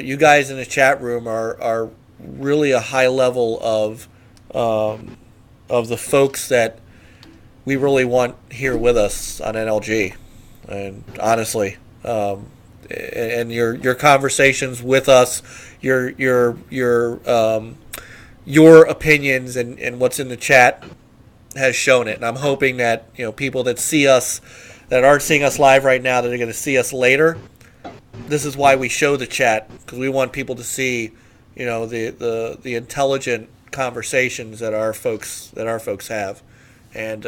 you guys in the chat room are really a high level of the folks that we really want here with us on NLG, and honestly, and your conversations with us, your opinions and what's in the chat has shown it. And I'm hoping that people that see us, that aren't seeing us live right now, that are going to see us later. This is why we show the chat, because we want people to see, the intelligent conversations that our folks have, and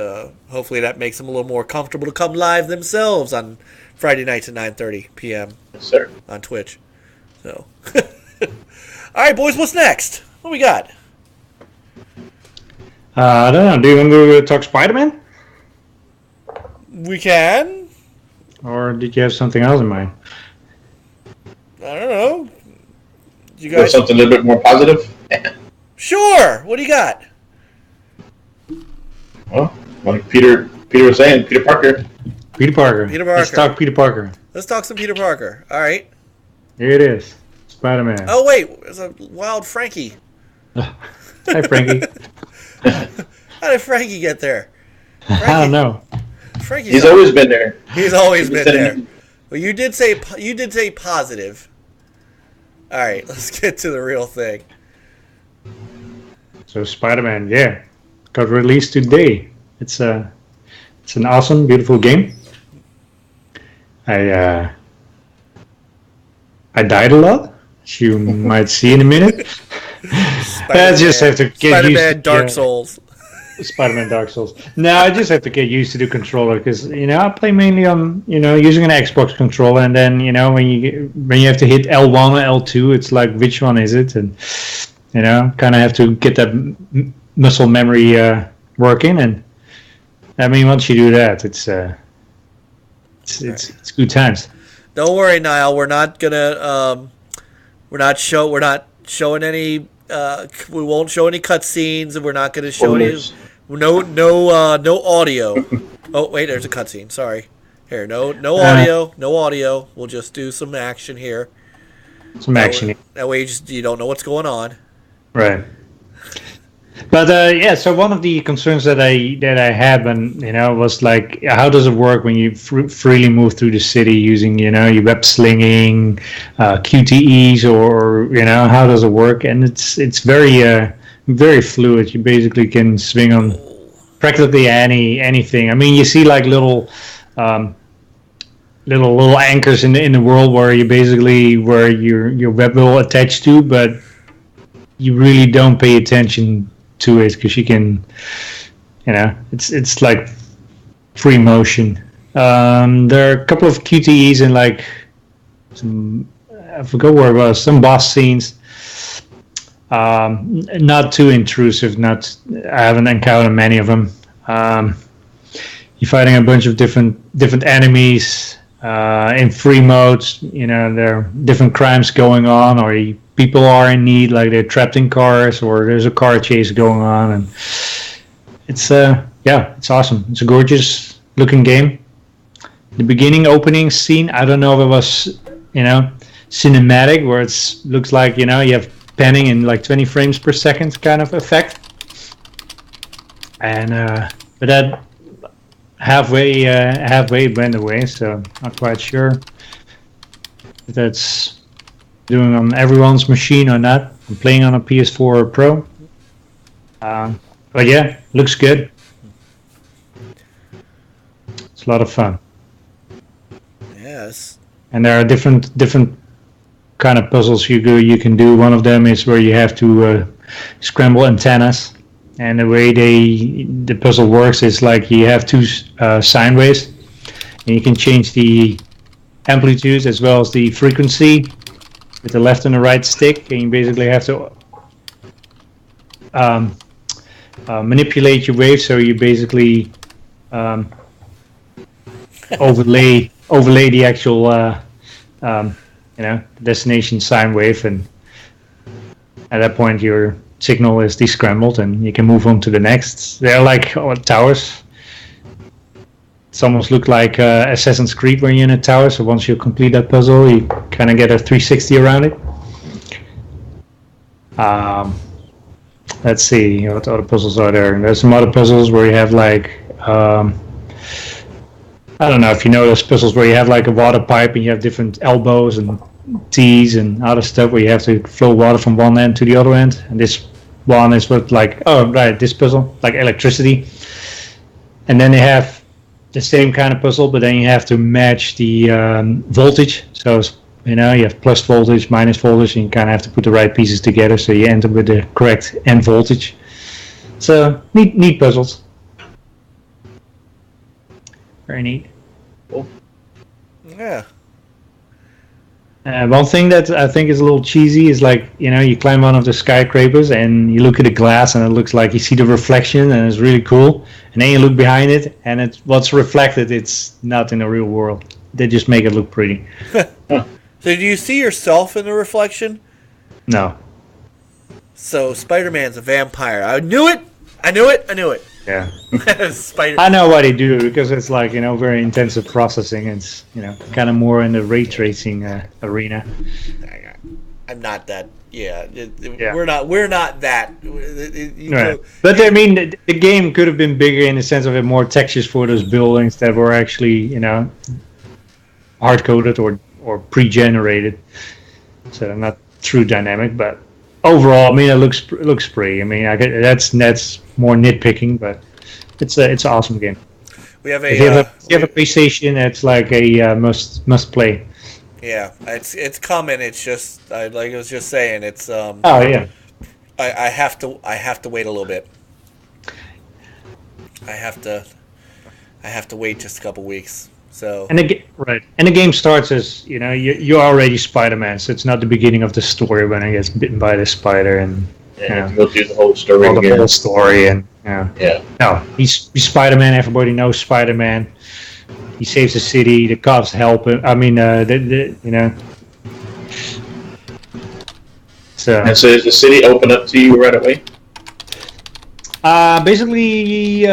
hopefully that makes them a little more comfortable to come live themselves on Friday nights at 9:30 p.m. Yes, sir. On Twitch. So, all right, boys, what's next? What we got? I don't know. Do you want to talk Spider-Man? We can. Or did you have something else in mind? I don't know. You Or guys? something a little bit more positive? Sure. What do you got? Well, like Peter was saying, Peter Parker. Peter Parker. Peter Parker. Let's talk Peter Parker. Let's talk some Peter Parker. All right. Here it is. Spider-Man. Oh wait, there's a wild Frankie. Hi, Frankie. How did Frankie get there? I don't know. He's always been there. He's always been there. Well, you did say positive. All right, let's get to the real thing. So Spider-Man, yeah, got released today. It's an awesome, beautiful game. I died a lot, as you might see in a minute. I just have to get Spider-Man used to Dark Souls. Spider-Man Dark Souls. No, I just have to get used to the controller, because I play mainly on using an Xbox controller, and then when you have to hit L1 or L2, it's like, which one is it? And kind of have to get that muscle memory working. And I mean, once you do that, it's good times. Don't worry, Niall. We're not showing any. We won't show any cutscenes, and we're not going to show any. No audio. Oh wait, there's a cutscene. Sorry. Here, no audio. We'll just do some action here. Some action. That way, you don't know what's going on. Right. But so one of the concerns that I had when was like, how does it work when you freely move through the city using your web slinging, QTEs, or how does it work? And it's very very fluid. You basically can swing on practically anything. I mean, you see like little anchors in the world where your web will attach to, but you really don't pay attention to it, because you can, it's like free motion. There are a couple of QTEs in like I forgot where it was, some boss scenes. Not too intrusive. I haven't encountered many of them. You're fighting a bunch of different enemies in free modes. There are different crimes going on, or people are in need, like they're trapped in cars, or there's a car chase going on, and it's it's awesome. It's a gorgeous looking game. The beginning opening scene, I don't know if it was cinematic, where it looks like you have panning in like 20 frames per second kind of effect, and but that halfway went away, so not quite sure if that's doing on everyone's machine or not. I'm playing on a PS4 Pro, but yeah, looks good. It's a lot of fun. Yes. And there are different kind of puzzles you can do. One of them is where you have to scramble antennas, and the way the puzzle works is like you have two sine waves, and you can change the amplitudes as well as the frequency with the left and the right stick, and you basically have to manipulate your waves, so you basically overlay the actual destination sine wave, and At that point, your signal is descrambled and you can move on to the next. They're like towers. It's almost look like Assassin's Creed when you're in a tower. So once you complete that puzzle, you kind of get a 360 around it. Let's see, what other puzzles are there? There's some other puzzles where you have like, I don't know if you know those puzzles where you have like a water pipe and you have different elbows and T's and other stuff where you have to flow water from one end to the other end. And this one is what like, oh right, this puzzle, like electricity. And then they have the same kind of puzzle, but then you have to match the voltage. So you have plus voltage, minus voltage, and you kind of have to put the right pieces together so you end up with the correct end voltage. So neat puzzles. Very neat. Cool. Yeah. One thing that I think is a little cheesy is like, you climb one of the skyscrapers and you look at the glass and it looks like you see the reflection and it's really cool. And then you look behind it and what's reflected, it's not in the real world. They just make it look pretty. So do you see yourself in the reflection? No. So Spider-Man's a vampire. I knew it. I knew it. Yeah. Spider. I know what they do because it's like, very intensive processing. It's, kind of more in the ray tracing arena. I'm not that. Yeah. Yeah. We're not that. Right. But I mean, the game could have been bigger in the sense of it more textures for those buildings that were actually, hard coded or pre-generated. So not true dynamic, but overall, I mean, it looks pretty. I mean, that's more nitpicking, but it's an awesome game. We have a. If you have a PlayStation, it's like a must play. Yeah, it's coming. It's just like I was just saying. It's Oh yeah. I have to wait a little bit. I have to wait just a couple weeks. So And the game starts as you're already Spider-Man, so it's not the beginning of the story when he gets bitten by the spider and go through the whole story again. The whole story and no, he's Spider-Man. Everybody knows Spider-Man. He saves the city. The cops help him. I mean, So And so is the city open up to you right away? basically.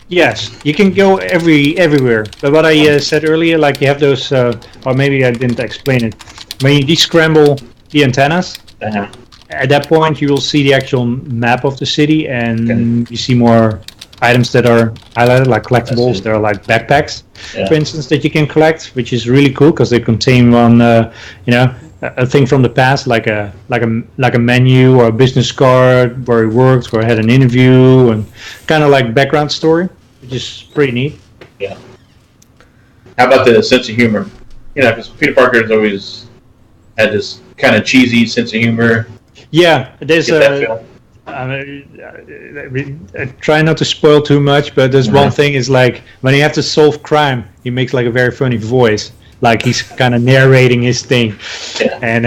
Yes, you can go everywhere. But what I said earlier, like you have those, or maybe I didn't explain it. When you descramble the antennas, at that point you will see the actual map of the city, and you see more items that are highlighted, like collectibles. There are like backpacks, for instance, that you can collect, which is really cool because they contain one, a thing from the past, like a menu or a business card where he worked, where I had an interview, and kind of like background story, which is pretty neat. Yeah. How about the sense of humor? Because Peter Parker's always had this kind of cheesy sense of humor. Yeah, there's I try not to spoil too much, but there's one thing is like when he has to solve crime, he makes like a very funny voice. Like he's kind of narrating his thing, and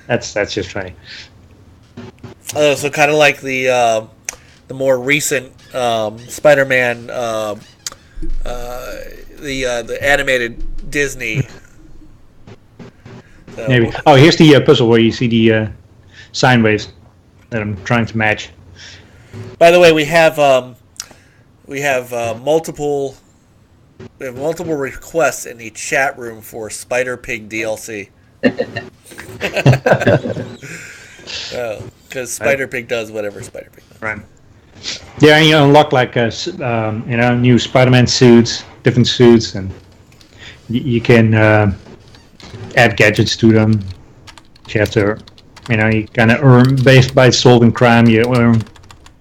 that's just funny. So kind of like the more recent Spider-Man, the animated Disney. So, Maybe. Oh, here's the puzzle where you see the sine waves that I'm trying to match. By the way, we have multiple requests in the chat room for Spider Pig DLC. Because Spider Pig does whatever Spider Pig does. Right. Yeah, and you unlock like new Spider-Man suits, different suits, and you can add gadgets to them. You have to, you kind of earn based by solving crime. You earn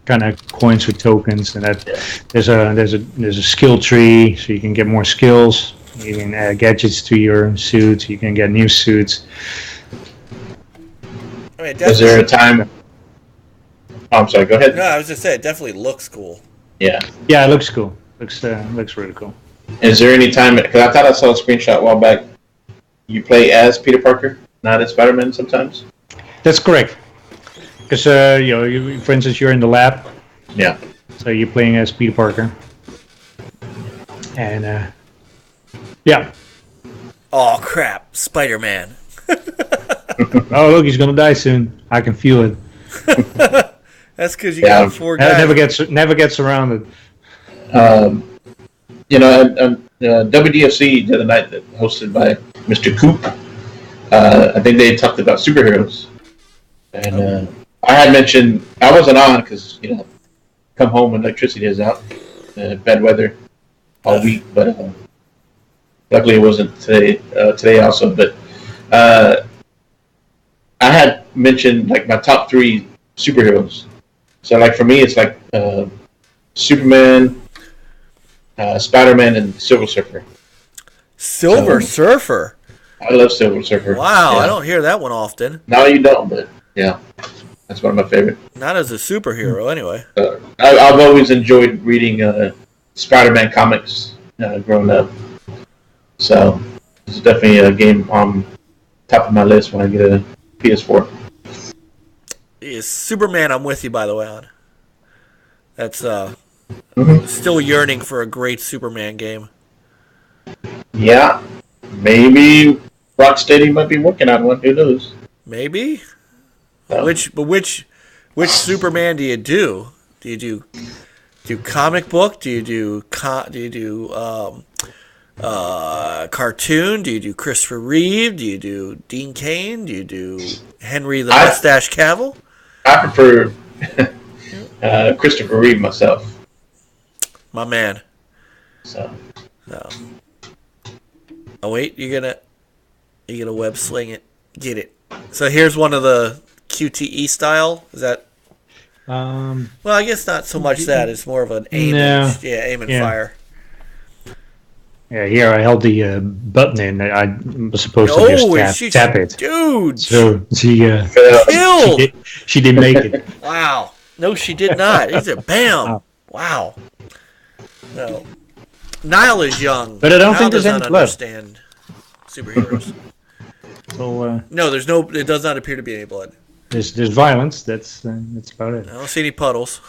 kind of coins or tokens, and that there's a skill tree, so you can get more skills. You can add gadgets to your suits. You can get new suits. I mean, is there a time? Oh, I'm sorry. Go ahead. No, I was just saying, it definitely looks cool. Yeah. Yeah, it looks cool. Looks really cool. Is there any time? Because I thought I saw a screenshot a while back. You play as Peter Parker, not as Spider-Man sometimes. That's correct. Because for instance, you're in the lab. Yeah. So you're playing as Peter Parker. And yeah. Oh crap, Spider-Man. Oh, look, he's gonna die soon. I can feel it. That's because you got 4 guys. Never gets surrounded. WDFC the other night, that hosted by Mr. Coop. I think they talked about superheroes, and I had mentioned I wasn't on because come home when electricity is out, bad weather all week. But luckily it wasn't today. Today also, but I had mentioned like my top 3 superheroes. So like for me, it's like Superman, Spider-Man, and Silver Surfer. Silver Surfer. I love Silver Surfer. Wow, I don't hear that one often. No, you don't, but yeah, that's one of my favorite. Not as a superhero, anyway. I've always enjoyed reading Spider-Man comics growing up, so it's definitely a game on top of my list when I get a PS4. Yeah, Superman, I'm with you, by the way, on. That's still yearning for a great Superman game. Yeah, maybe Rocksteady might be working on one. Who knows? Maybe. Which Superman do you do? Do you do comic book? Do you do cartoon? Do you do Christopher Reeve? Do you do Dean Cain? Do you do Henry the Mustache Cavill? I prefer Christopher Reeve myself. My man. So. No. Oh wait, you're gonna web sling it. Get it. So here's one of the QTE style. Is that? Well, I guess not so much that. It's more of an aim. No. Aim and fire. Yeah, here I held the button in. I was supposed to just tap it. Dude! So she killed! She didn't make it. Wow. No, she did not. He said, bam! Wow. No. Niall is young. But I don't think there's any blood. Understand superheroes. So, no, there's no. It does not appear to be any blood. There's violence. That's about it. I don't see any puddles.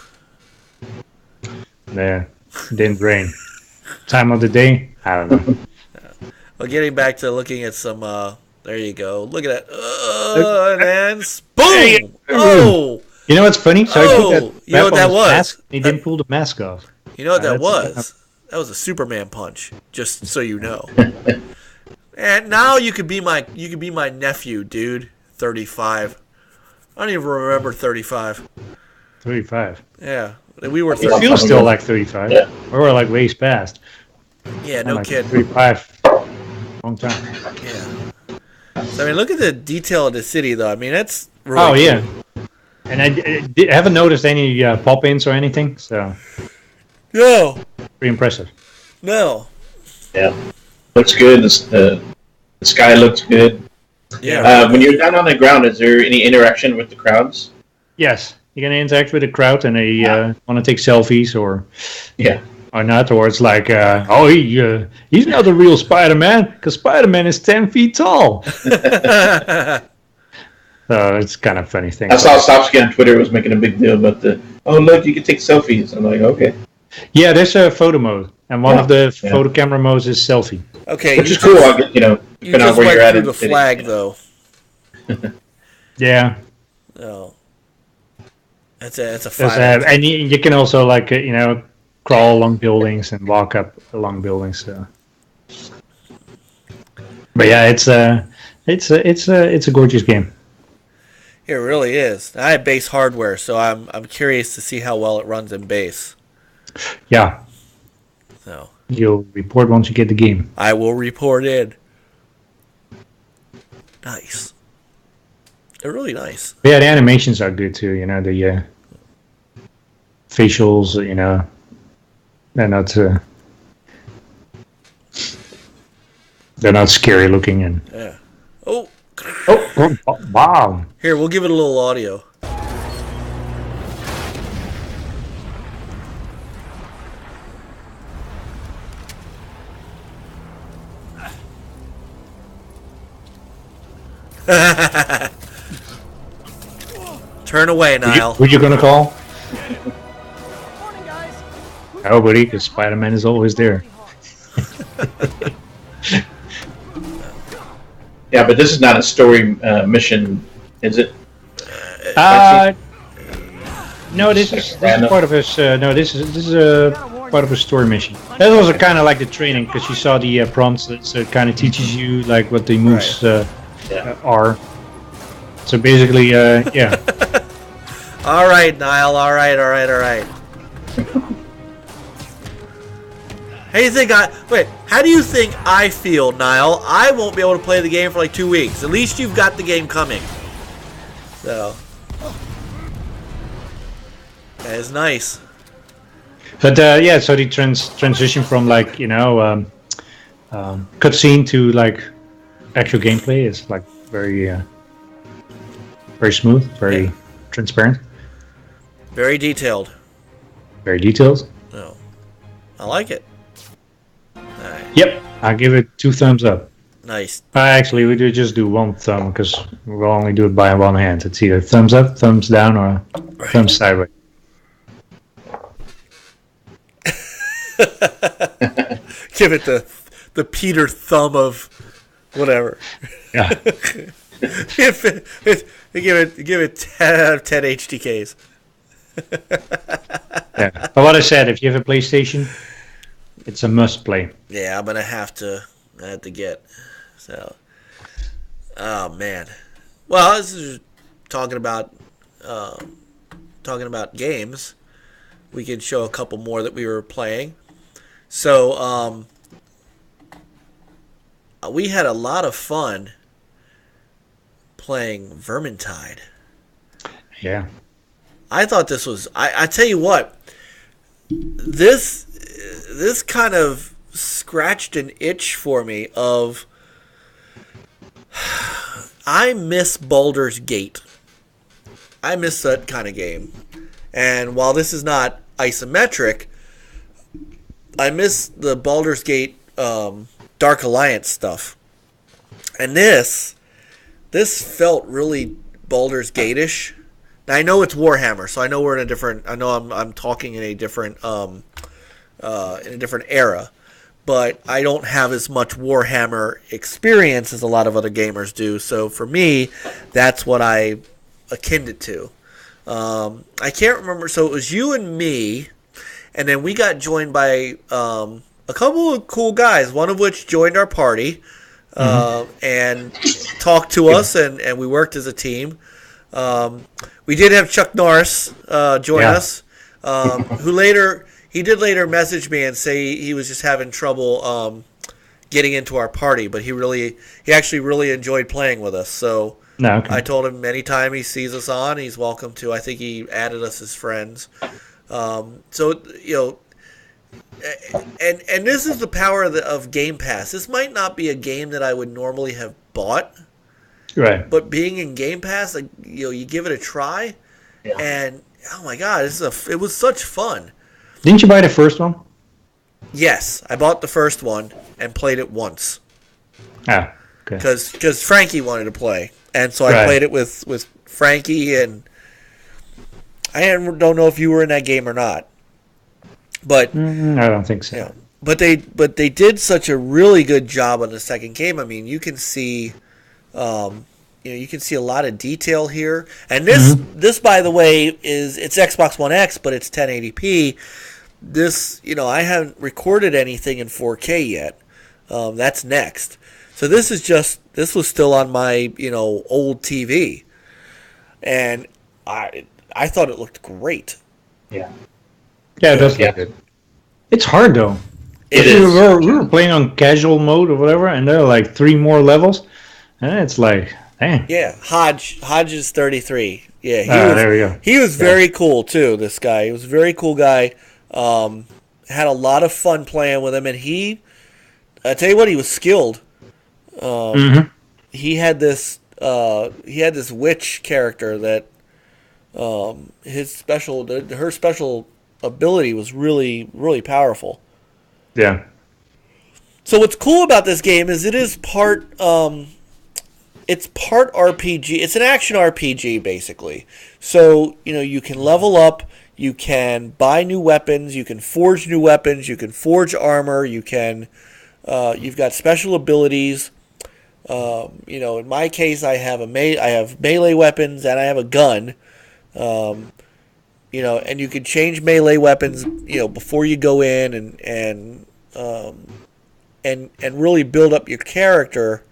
Yeah, didn't rain. Time of the day? I don't know. Well, getting back to looking at some. There you go. Look at that. And then boom! Oh! You know what's funny? So I put that you know what that was? Mask, he didn't pull the mask off. You know what that was? That was a Superman punch. Just so you know. And now you could be my nephew, dude. 35. I don't even remember 35. 35. Yeah, we were. It feels still like 35. Yeah. We were like ways past. Yeah, no kidding. 35. Long time. Yeah. So I mean, look at the detail of the city, though. I mean, that's really cool. Yeah. And I haven't noticed any pop-ins or anything, so. No. Pretty impressive. No. Yeah. Looks good. The sky looks good. Yeah. When you're down on the ground, is there any interaction with the crowds? Yes. You're going to interact with the crowd and they want to take selfies or not. Or it's like, he's not the real Spider-Man because Spider-Man is 10 feet tall. So it's kind of a funny thing. I saw Sapsky on Twitter was making a big deal about look, you can take selfies. I'm like, okay. Yeah, there's a photo mode. And one of the photo camera modes is selfie. Okay. Which is cool. You just went through the flag, though. Yeah. Oh. That's a fire. And you can also, crawl along buildings and walk up along buildings. So. But yeah, it's a gorgeous game. It really is. I have base hardware, so I'm curious to see how well it runs in base. Yeah. So you'll report once you get the game. I will report in. Nice. They're really nice. Yeah, the animations are good too. The facials. They're not scary looking and. Yeah. Oh, wow. Here, we'll give it a little audio. Turn away, Niall. Who you gonna call? Nobody, because Spider-Man is always there. Yeah, but this is not a story mission, is it? No, this is part of his. No, this is a part of a story mission. That was kind of like the training because you saw the prompts. So it kind of teaches you like what the moves are. So basically, yeah. All right, Niall. All right. How do you think how do you think I feel, Niall? I won't be able to play the game for like 2 weeks. At least you've got the game coming. So that is nice. But yeah, so the transition from like cutscene to like actual gameplay is like very smooth, very transparent, very detailed. Very detailed. No, I like it. All right. Yep, I'll give it 2 thumbs up. Nice. Actually, we do just do 1 thumb because we'll only do it by 1 hand. It's either thumbs up, thumbs down, or thumbs sideways. Give it the Peter thumb of whatever. Yeah. give it 10 HTKs. Yeah. But what I said, if you have a PlayStation, it's a must play. Yeah, I'm gonna have to get. So, oh man. Well, this is talking about games. We can show a couple more that we were playing. So, we had a lot of fun playing Vermintide. Yeah. I thought this was. I tell you what. This kind of scratched an itch for me of. I miss Baldur's Gate. I miss that kind of game. And while this is not isometric, I miss the Baldur's Gate Dark Alliance stuff. And this felt really Baldur's Gate-ish. Now, I know it's Warhammer, so I know we're in a different. I know I'm talking in a different era, but I don't have as much Warhammer experience as a lot of other gamers do. So for me, that's what I akin it to. I can't remember. So it was you and me, and then we got joined by a couple of cool guys. One of which joined our party and talked to us, and we worked as a team. We did have Chuck Norris join us, who did later message me and say he was just having trouble getting into our party, but he actually really enjoyed playing with us. So I told him anytime he sees us on, he's welcome to. I think he added us as friends. So and this is the power of Game Pass. This might not be a game that I would normally have bought. Right. But being in Game Pass, like, you give it a try, and oh my god, it was such fun. Didn't you buy the first one? Yes, I bought the first one and played it once. Ah, okay. Because Frankie wanted to play, and so I played it with Frankie, and I don't know if you were in that game or not, but I don't think so. But they did such a really good job on the second game. I mean, you can see. You can see a lot of detail here, and this by the way it's Xbox One X, but it's 1080p. This I haven't recorded anything in 4K yet. That's next. So this was still on my old TV, and I thought it looked great. Yeah, it does look good. It's hard though. It is. We were playing on casual mode or whatever, and there are like 3 more levels. And it's like, dang. Yeah, Hodge is 33. Yeah, there we go. He was very cool too. This guy, he was a very cool guy. Had a lot of fun playing with him, and I tell you what, he was skilled. He had this witch character that her special ability was really, really powerful. Yeah. So what's cool about this game is it is part. It's part RPG. It's an action RPG, basically. So, you can level up, you can buy new weapons, you can forge new weapons, you can forge armor, you've got special abilities. In my case, I have I have melee weapons and I have a gun. And you can change melee weapons, before you go in and really build up your character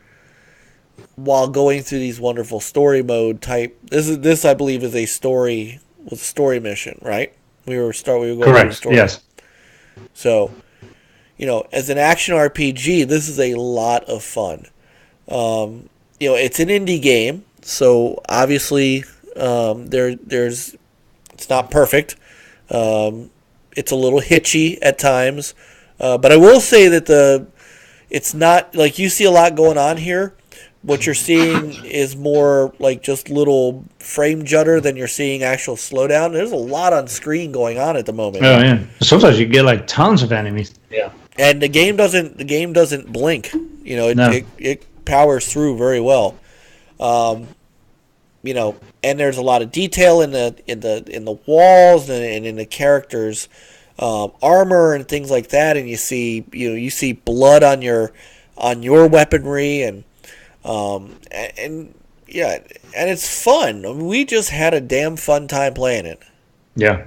while going through these wonderful story mode type. This I believe is a story mission, right? We were going through the story. Yes. So, as an action RPG, this is a lot of fun. It's an indie game, so obviously there's it's not perfect. It's a little hitchy at times, but I will say that it's not like you see a lot going on here. What you're seeing is more like just little frame judder than you're seeing actual slowdown. There's a lot on screen going on at the moment. Oh yeah. Sometimes you get like tons of enemies. Yeah. And the game doesn't blink. No. It powers through very well. And there's a lot of detail in the walls and in the characters' armor and things like that. And you see blood on your weaponry and it's fun. I mean, we just had a damn fun time playing it. Yeah.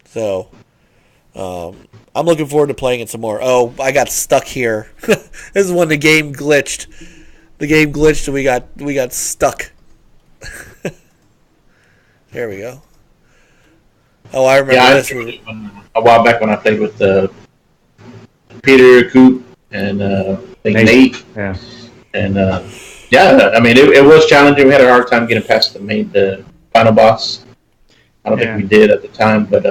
So, I'm looking forward to playing it some more. Oh, I got stuck here. This is when the game glitched. The game glitched and we got stuck. There we go. Oh, I remember this. A while back when I played with Peter, Coop, and Nate. Yeah. And I mean, it was challenging. We had a hard time getting past the final boss. I don't think we did at the time, but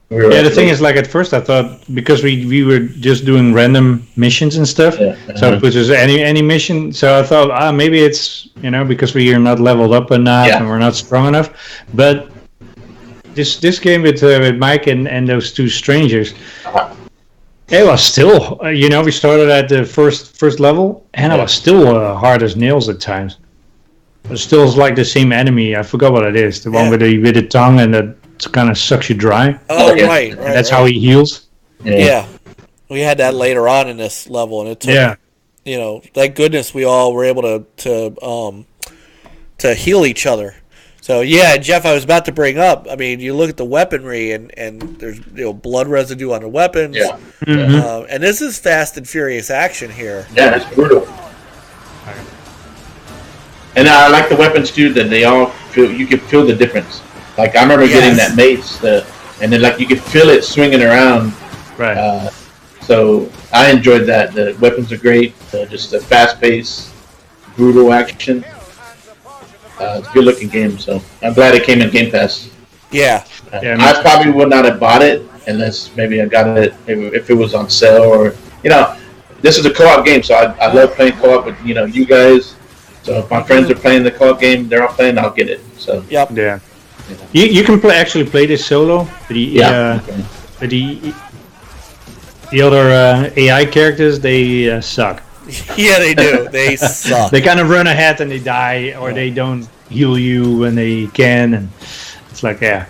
we were. Yeah, the thing is, like at first I thought because we were just doing random missions and stuff, so it was just any mission. So I thought maybe it's because we are not leveled up enough and we're not strong enough. But this game with Mike and those two strangers. It was still, we started at the first level, and it was still hard as nails at times. It still is like the same enemy. I forgot what it is. The one with the tongue and that kind of sucks you dry. Oh, right. And that's how he heals. Yeah. We had that later on in this level, and it took, thank goodness we all were able to heal each other. So yeah, Jeff, I was about to bring up. I mean, you look at the weaponry, and there's blood residue on the weapons. Yeah. Mm-hmm. And this is fast and furious action here. Yeah, it's brutal. And I like the weapons too. That they all you can feel the difference. Like I remember getting that mace, and then like you could feel it swinging around. Right. So I enjoyed that. The weapons are great. Just a fast-paced, brutal action. It's a good looking game, so I'm glad it came in Game Pass. Yeah. I probably would not have bought it unless maybe I got it if it was on sale or this is a co-op game, so I love playing co-op with you guys. So if my friends are playing the co-op game, they're all playing, I'll get it. So yep. Yeah. You can play this solo, but the other AI characters they suck. Yeah, they do. They suck. They kind of run ahead and they die, or they don't heal you when they can, and it's like it's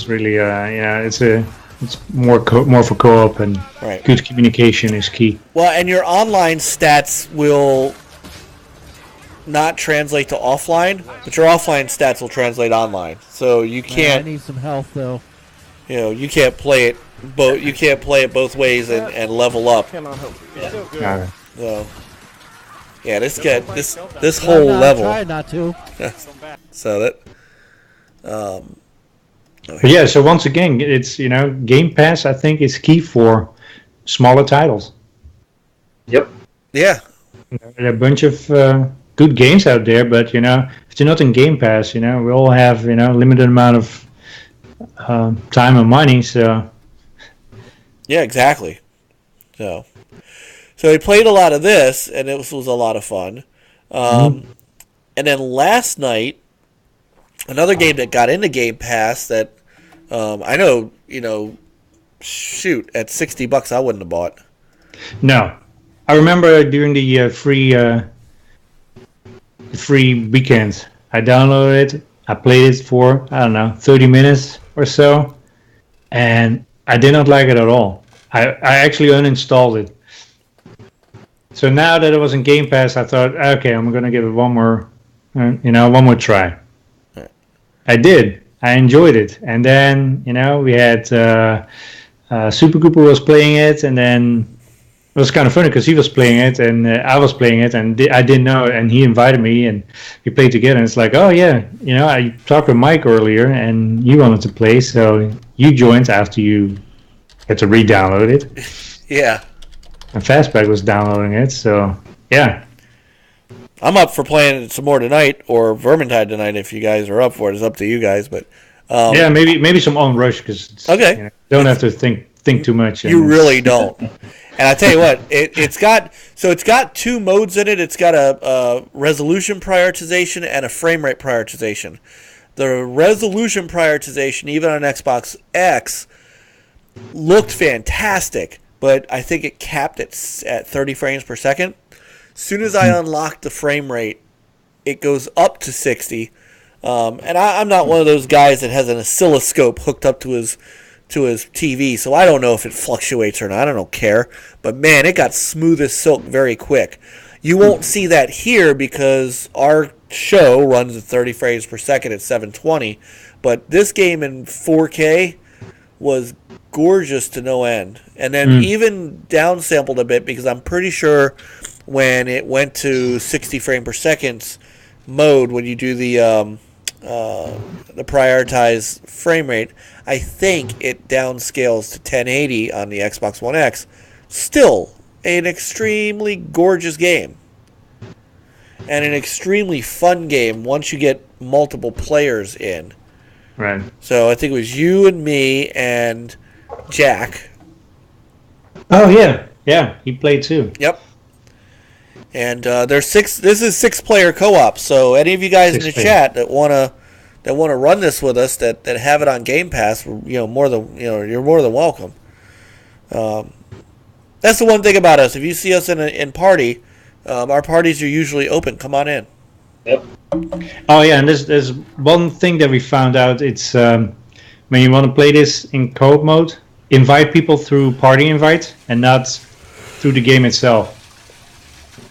really it's more for co-op, and good communication is key. Well, and your online stats will not translate to offline, but your offline stats will translate online. So you can't. I need some health though. You can't play it. You can't play it both ways and level up. So, yeah, this whole level. Try not to. So that. Yeah. So once again, it's Game Pass. I think is key for smaller titles. Yep. Yeah. There are a bunch of good games out there, but if you're not in Game Pass, we all have limited amount of time and money, so. Yeah, exactly. So we played a lot of this, and it was a lot of fun. And then last night, another game that got into Game Pass that I know, shoot, at $60 I wouldn't have bought. No, I remember during the free weekends, I downloaded it. I played it for 30 minutes or so, and I did not like it at all. I actually uninstalled it. So now that it was in Game Pass, I thought, okay, I'm gonna give it one more, one more try. I did. I enjoyed it, and then we had Super Cooper was playing it, and then it was kind of funny because he was playing it and I was playing it, and I didn't know, and he invited me, and we played together. And it's like, oh yeah, I talked with Mike earlier, and you wanted to play, so you joined after you had to re-download it. Yeah. And Fastback was downloading it, so yeah. I'm up for playing some more tonight, or Vermintide tonight if you guys are up for it. It's up to you guys, but yeah, maybe some on rush because okay, don't have to think too much. You really don't. And I tell you what, it's got 2 modes in it. It's got a resolution prioritization and a frame rate prioritization. The resolution prioritization, even on Xbox X, looked fantastic, but I think it capped at 30 frames per second. As soon as I unlocked the frame rate, it goes up to 60. And I'm not one of those guys that has an oscilloscope hooked up to his TV, so I don't know if it fluctuates or not. I don't care. But man, it got smooth as silk very quick. You won't see that here because our show runs at 30 frames per second at 720. But this game in 4K was gorgeous to no end. And then even downsampled a bit because I'm pretty sure when it went to 60 frame per second mode, when you do the prioritized frame rate, I think it downscales to 1080 on the Xbox One X. Still an extremely gorgeous game. And an extremely fun game once you get multiple players in. Right. So I think it was you and me and Jack. Oh yeah, he played too. Yep. And there's 6. This is 6-player co-op. So any of you guys in the chat that wanna run this with us, that have it on Game Pass, you're more than welcome. That's the one thing about us. If you see us in party, our parties are usually open. Come on in. Yep. Oh yeah, and there's one thing that we found out. It's when you want to play this in co-op mode, invite people through party invite and not through the game itself.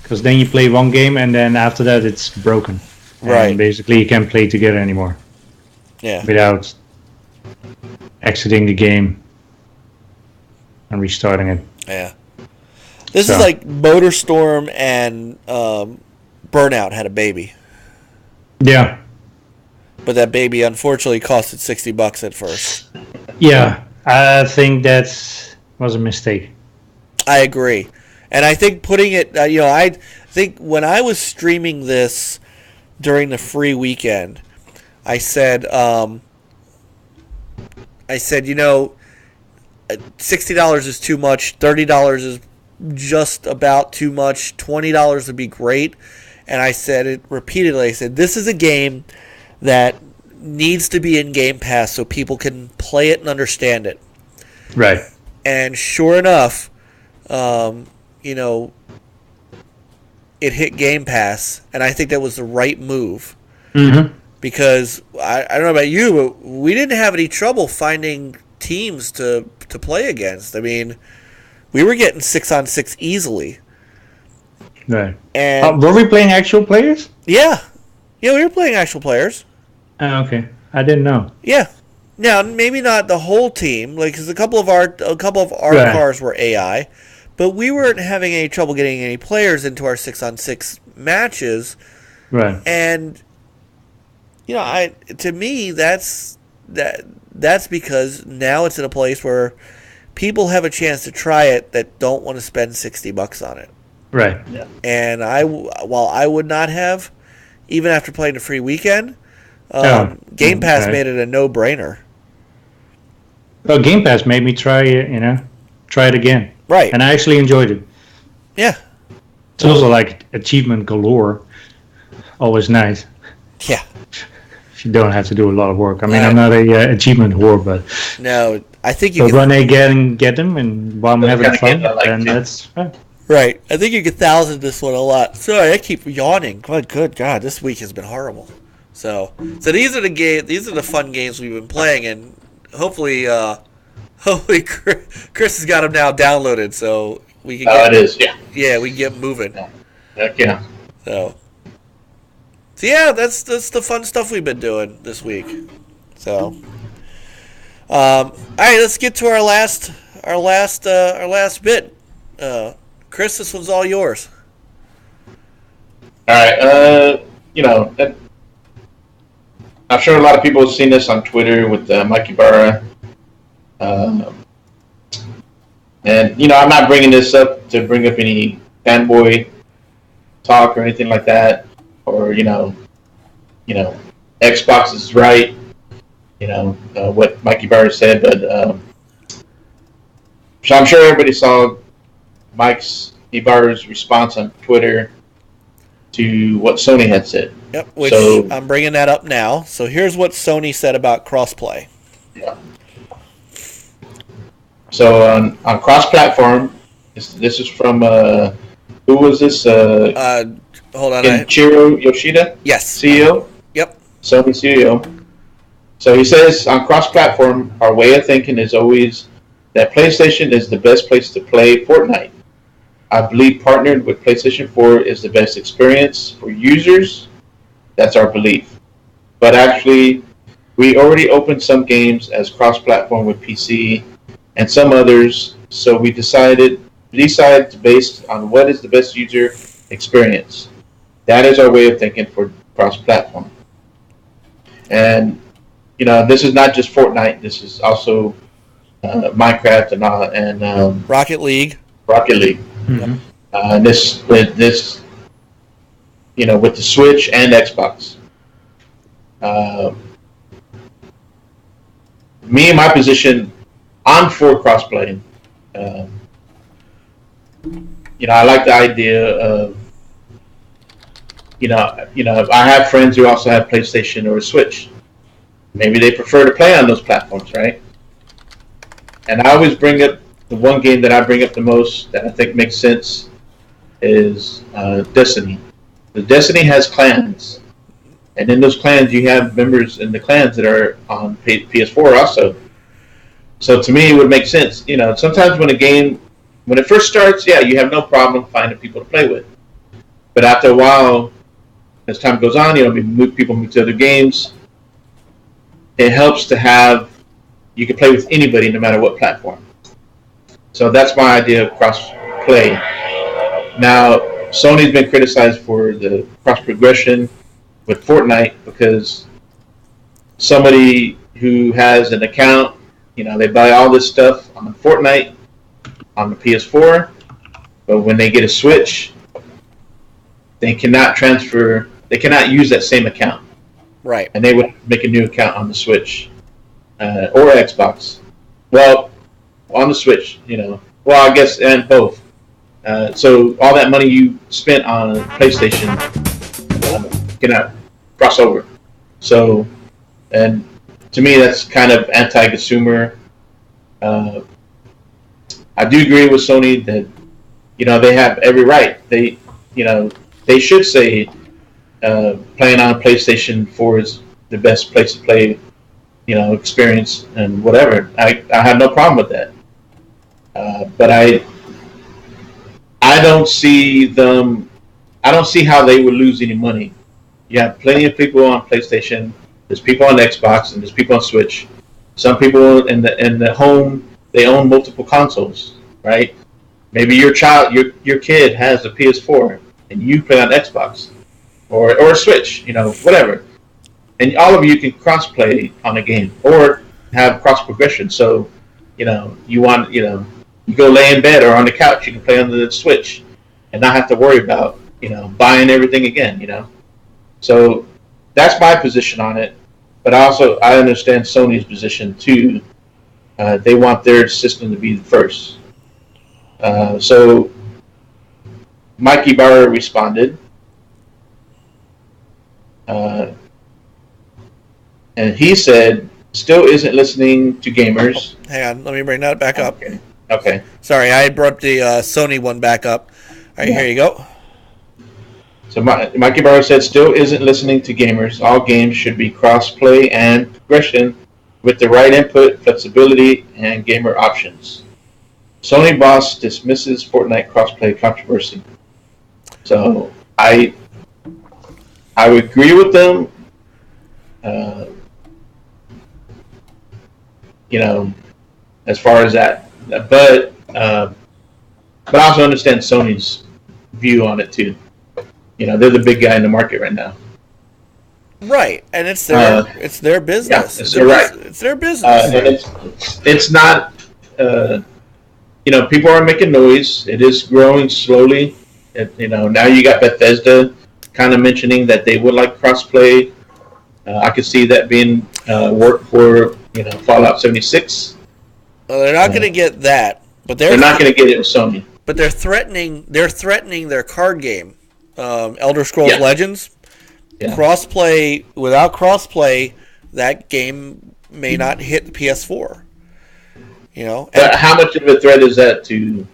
Because then you play one game and then after that it's broken. Right. And basically you can't play together anymore. Yeah. Without exiting the game and restarting it. Yeah. This is like MotorStorm and Burnout had a baby. Yeah. But that baby unfortunately costed $60 at first. Yeah. I think that was a mistake. I agree. And I think putting it, I think when I was streaming this during the free weekend, I said, $60 is too much, $30 is just about too much, $20 would be great. And I said it repeatedly. I said, this is a game that needs to be in Game Pass so people can play it and understand it. Right. And sure enough, it hit Game Pass, and I think that was the right move. Mm-hmm. Because I don't know about you, but we didn't have any trouble finding teams to play against. I mean, we were getting 6-on-6 easily. Right. And were we playing actual players? Yeah, we were playing actual players. Okay, I didn't know. Yeah. Now maybe not the whole team, because a couple of our Right. cars were AI, but we weren't having any trouble getting any players into our 6-on-6 matches. Right. And to me that's because now it's in a place where people have a chance to try it that don't want to spend $60 on it. Right. Yeah. And while I would not have, even after playing the free weekend, Game Pass made it a no-brainer. Well, Game Pass made me try it again. Right. And I actually enjoyed it. Yeah. It's also like achievement galore. Always nice. Yeah. If you don't have to do a lot of work. I mean, I'm not a achievement whore, but no, I think you but can. when they get them and while I'm having fun, then that's right. I think you can thousand this one a lot. Sorry, I keep yawning. Good God, this week has been horrible. So these are the fun games we've been playing, and hopefully Chris has got them now downloaded. So we could Oh, get it is. Yeah. yeah, we can get moving. Heck yeah. So yeah, that's the fun stuff we've been doing this week. So, all right, let's get to our last bit. Chris, this one's all yours. All right. I'm sure a lot of people have seen this on Twitter with Mikey Barra. And I'm not bringing this up to bring up any fanboy talk or anything like that, or Xbox is right. What Mikey Barra said, but so I'm sure everybody saw Mike's Ibarra's response on Twitter to what Sony had said. Yep, which So- I'm bringing that up now. So here's what Sony said about crossplay. Yeah. So on cross-platform, this is from who was this? Hold on. Kenshiro Yoshida, Yes. CEO, Yep. Sony CEO. So he says on cross-platform, our way of thinking is always that PlayStation is the best place to play Fortnite. I believe partnered with PlayStation 4 is the best experience for users. That's our belief. But actually, we already opened some games as cross-platform with PC and some others, so we decided based on what is the best user experience. That is our way of thinking for cross-platform. And this is not just Fortnite. This is also Minecraft and Rocket League. Rocket League. Mm-hmm. And this with the Switch and Xbox. Me and my position, I'm for crossplay. I like the idea of I have friends who also have PlayStation or Switch. Maybe they prefer to play on those platforms, right? And I always bring up the one game that I bring up the most that I think makes sense is Destiny. The Destiny has clans, and in those clans you have members in the clans that are on PS4 also. So to me, it would make sense. Sometimes when it first starts, yeah, you have no problem finding people to play with. But after a while, as time goes on, people move to other games. It helps to have you can play with anybody, no matter what platform. So that's my idea of cross play. Now, Sony's been criticized for the cross progression with Fortnite because somebody who has an account, they buy all this stuff on Fortnite on the PS4, but when they get a Switch, they cannot use that same account. Right. And they would make a new account on the Switch or Xbox. Well, on the Switch, well, I guess, and both. So all that money you spent on PlayStation cannot cross over. So, and to me, that's kind of anti-consumer. I do agree with Sony that they have every right. They should say playing on PlayStation 4 is the best place to play, experience and whatever. I have no problem with that. But I don't see how they would lose any money. You have plenty of people on PlayStation. There's people on Xbox and there's people on Switch. Some people in the home, they own multiple consoles, right? Maybe your kid has a PS4 and you play on Xbox or a Switch, whatever. And all of you can cross-play on a game or have cross-progression. So, you go lay in bed or on the couch, you can play on the Switch and not have to worry about, buying everything again, So that's my position on it. But also, I understand Sony's position too. They want their system to be the first. So Mikey Barra responded. And he said, still isn't listening to gamers. Hang on, let me bring that back up. Okay. Sorry, I brought the Sony one back up. All right, Here you go. So Mikey Barra said, still isn't listening to gamers. All games should be cross-play and progression with the right input, flexibility, and gamer options. Sony boss dismisses Fortnite crossplay controversy. So I would agree with them. Uh, as far as that, but I also understand Sony's view on it too. They're the big guy in the market right now. Right, and it's their business. Yeah, right. It's their business. And it's not. People are making noise. It is growing slowly. Now you got Bethesda kind of mentioning that they would like crossplay. I could see that being work for Fallout 76. Well, they're not going to get that, but they're not going to get it with Sony. But they're threatening their card game, Elder Scrolls Legends. Yeah. Without crossplay, that game may not hit the PS4. But how much of a threat is that to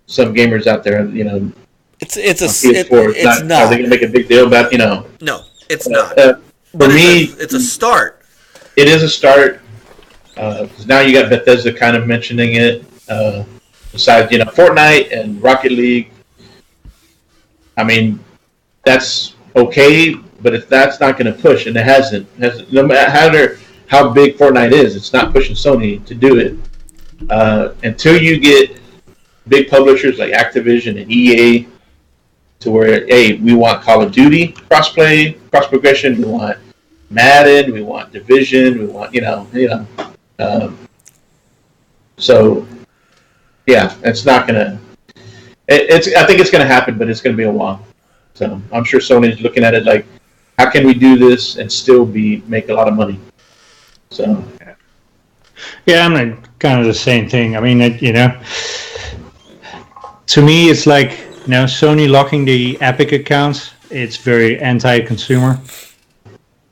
some gamers out there? It's not. Are they going to make a big deal about No, it's not. For me, it's a start. It is a start. Because now you got Bethesda kind of mentioning it. Besides, Fortnite and Rocket League. I mean, that's okay, but if that's not going to push, and it hasn't, no matter how big Fortnite is, it's not pushing Sony to do it. Until you get big publishers like Activision and EA to where, hey, we want Call of Duty crossplay, cross progression, we want Madden, we want Division, we want, so, yeah, it's not going to, I think it's going to happen, but it's going to be a while. So I'm sure Sony's looking at it like, how can we do this and still make a lot of money? So. Yeah, I'm kind of the same thing. I mean, to me, it's like, Sony locking the Epic accounts. It's very anti-consumer.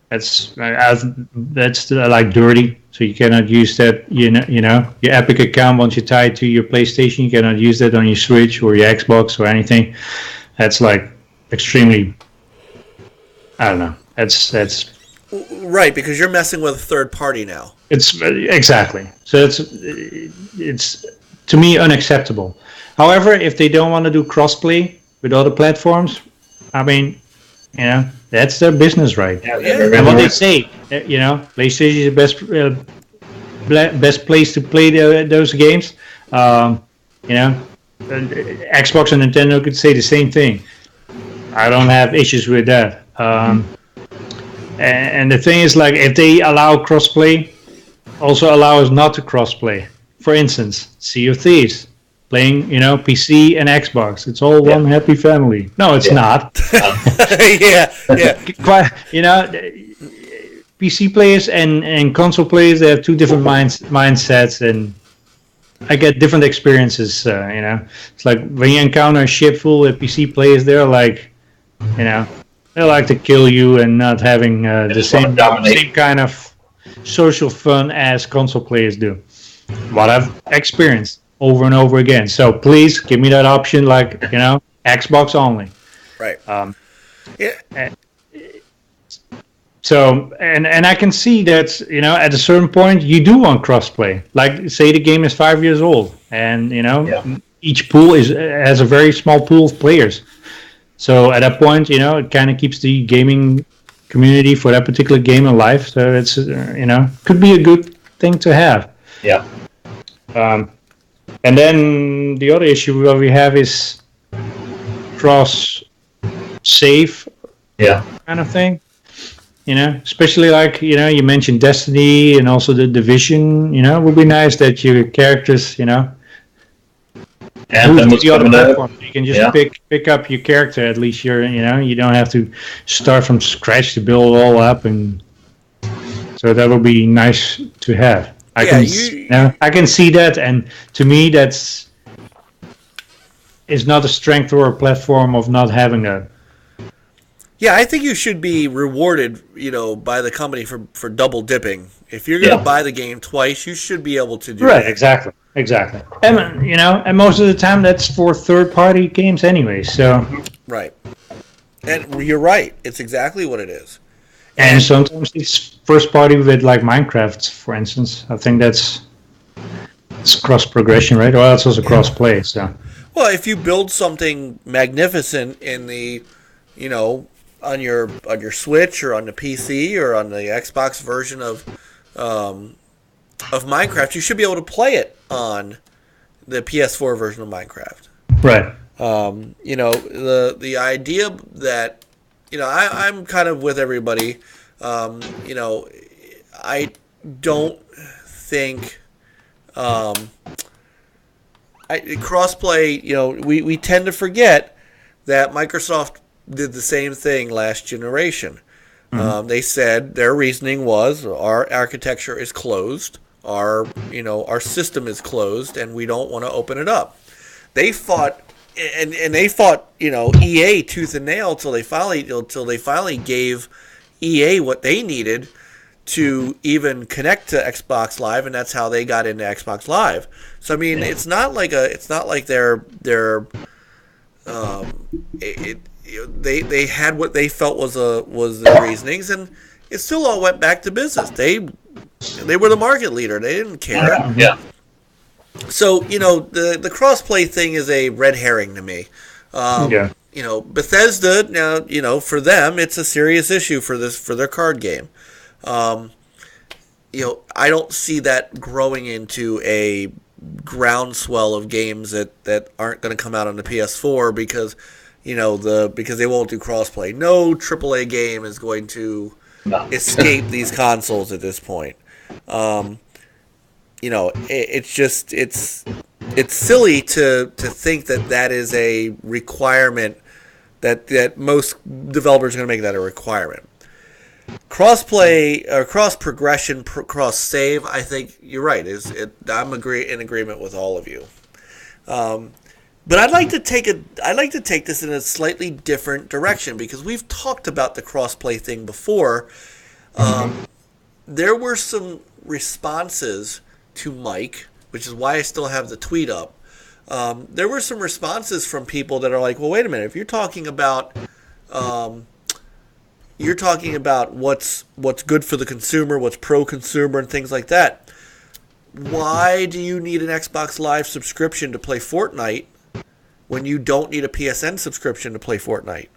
That's like dirty. So you cannot use that. Your Epic account, once you tie it to your PlayStation, you cannot use that on your Switch or your Xbox or anything. That's like extremely. I don't know. That's right, because you're messing with a third party now. It's exactly. So it's to me unacceptable. However, if they don't want to do crossplay with other platforms, I mean, that's their business, right? Yeah. And what they say, PlayStation is the best place to play those games. Xbox and Nintendo could say the same thing. I don't have issues with that. And the thing is, like, if they allow crossplay, also allow us not to crossplay. For instance, Sea of Thieves. Playing, PC and Xbox. It's all one happy family. No, it's not. Yeah. PC players and console players, they have two different mindsets, and I get different experiences. It's like when you encounter a ship full of PC players, they're like, they like to kill you and not having the same kind of social fun as console players do. What I've experienced over and over again. So please give me that option, like, Xbox only. Right. Yeah. So, and I can see that, at a certain point, you do want crossplay. Like, say the game is 5 years old, and, each pool has a very small pool of players. So at that point, it kind of keeps the gaming community for that particular game alive. So it's, could be a good thing to have. Yeah. And then the other issue that we have is cross save, kind of thing. Especially like you mentioned Destiny and also the Division. It would be nice that your characters, and then the other platform. You can just pick up your character. At least you don't have to start from scratch to build it all up, and so that would be nice to have. I can see that, and to me, it's not a strength or a platform of not having that. Yeah, I think you should be rewarded, by the company for double dipping. If you're going to buy the game twice, you should be able to do that. Right, exactly. And and most of the time that's for third-party games anyway. So. Right, and you're right. It's exactly what it is. And sometimes it's first party with like Minecraft, for instance. I think that's It's cross progression, right? Well, it's also cross play. So Well, if you build something magnificent in the, on your Switch or on the PC or on the Xbox version of Minecraft, you should be able to play it on the PS4 version of Minecraft. right. The idea that, I'm kind of with everybody. I don't think crossplay. We tend to forget that Microsoft did the same thing last generation. They said their reasoning was our architecture is closed, our system is closed, and we don't want to open it up. They fought. And they fought, EA tooth and nail till they finally gave EA what they needed to even connect to Xbox Live, and that's how they got into Xbox Live. So I mean, it's not like they're they had what they felt was the reasonings, and it still all went back to business. They were the market leader. They didn't care. Yeah. So, the crossplay thing is a red herring to me. Bethesda, now, for them, it's a serious issue for their card game. I don't see that growing into a groundswell of games that aren't going to come out on the PS4 because, because they won't do crossplay. No AAA game is going to escape these consoles at this point. It's silly to think that is a requirement that most developers are going to make that a requirement. Crossplay or cross progression, cross save. I think you're right. I'm in agreement with all of you. But I'd like to take this in a slightly different direction because we've talked about the crossplay thing before. There were some responses to Mike, which is why I still have the tweet up. There were some responses from people that are like, well, wait a minute, if you're talking about what's good for the consumer, what's pro-consumer and things like that, why do you need an Xbox Live subscription to play Fortnite when you don't need a PSN subscription to play Fortnite?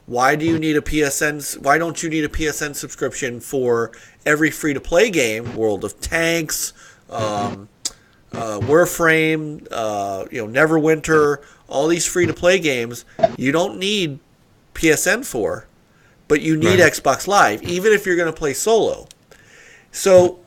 Why don't you need a PSN subscription for every free-to-play game, World of Tanks, Warframe, Neverwinter, all these free-to-play games you don't need PSN for, but you need Xbox Live, even if you're going to play solo. So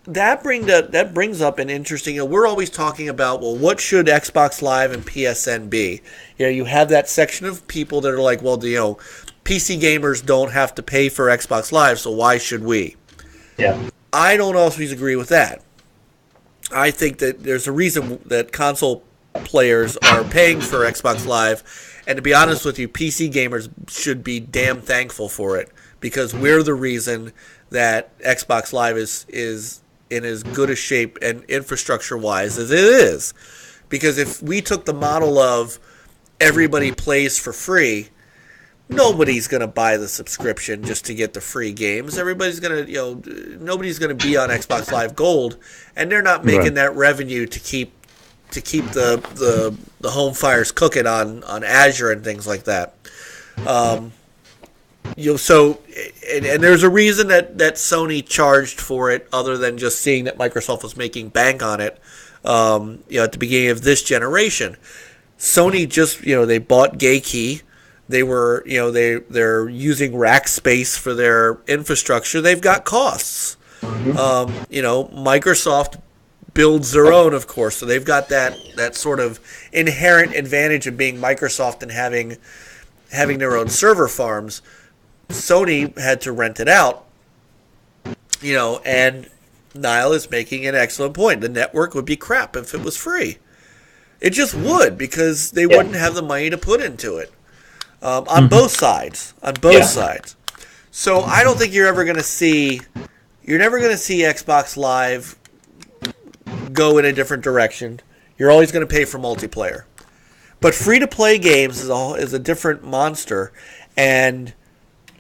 that brings up an interesting. We're always talking about, well, what should Xbox Live and PSN be? You have that section of people that are like, well, PC gamers don't have to pay for Xbox Live, so why should we? Yeah. I don't always agree with that. I think that there's a reason that console players are paying for Xbox Live, and to be honest with you, PC gamers should be damn thankful for it because we're the reason that Xbox Live is in as good a shape and infrastructure-wise as it is. Because if we took the model of everybody plays for free, nobody's going to buy the subscription just to get the free games. Everybody's going to, nobody's going to be on Xbox Live Gold, and they're not making that revenue to keep the home fires cooking on Azure and things like that. So there's a reason that Sony charged for it, other than just seeing that Microsoft was making bank on it. At the beginning of this generation, Sony just they bought Gaykey. They were they're using rack space for their infrastructure. They've got costs. Microsoft builds their own, of course, so they've got that sort of inherent advantage of being Microsoft and having their own server farms. Sony had to rent it out, and Niall is making an excellent point. The network would be crap if it was free. It just would, because they wouldn't have the money to put into it. On both sides. So I don't think you're never going to see Xbox Live go in a different direction. You're always going to pay for multiplayer. But free-to-play games is a different monster. And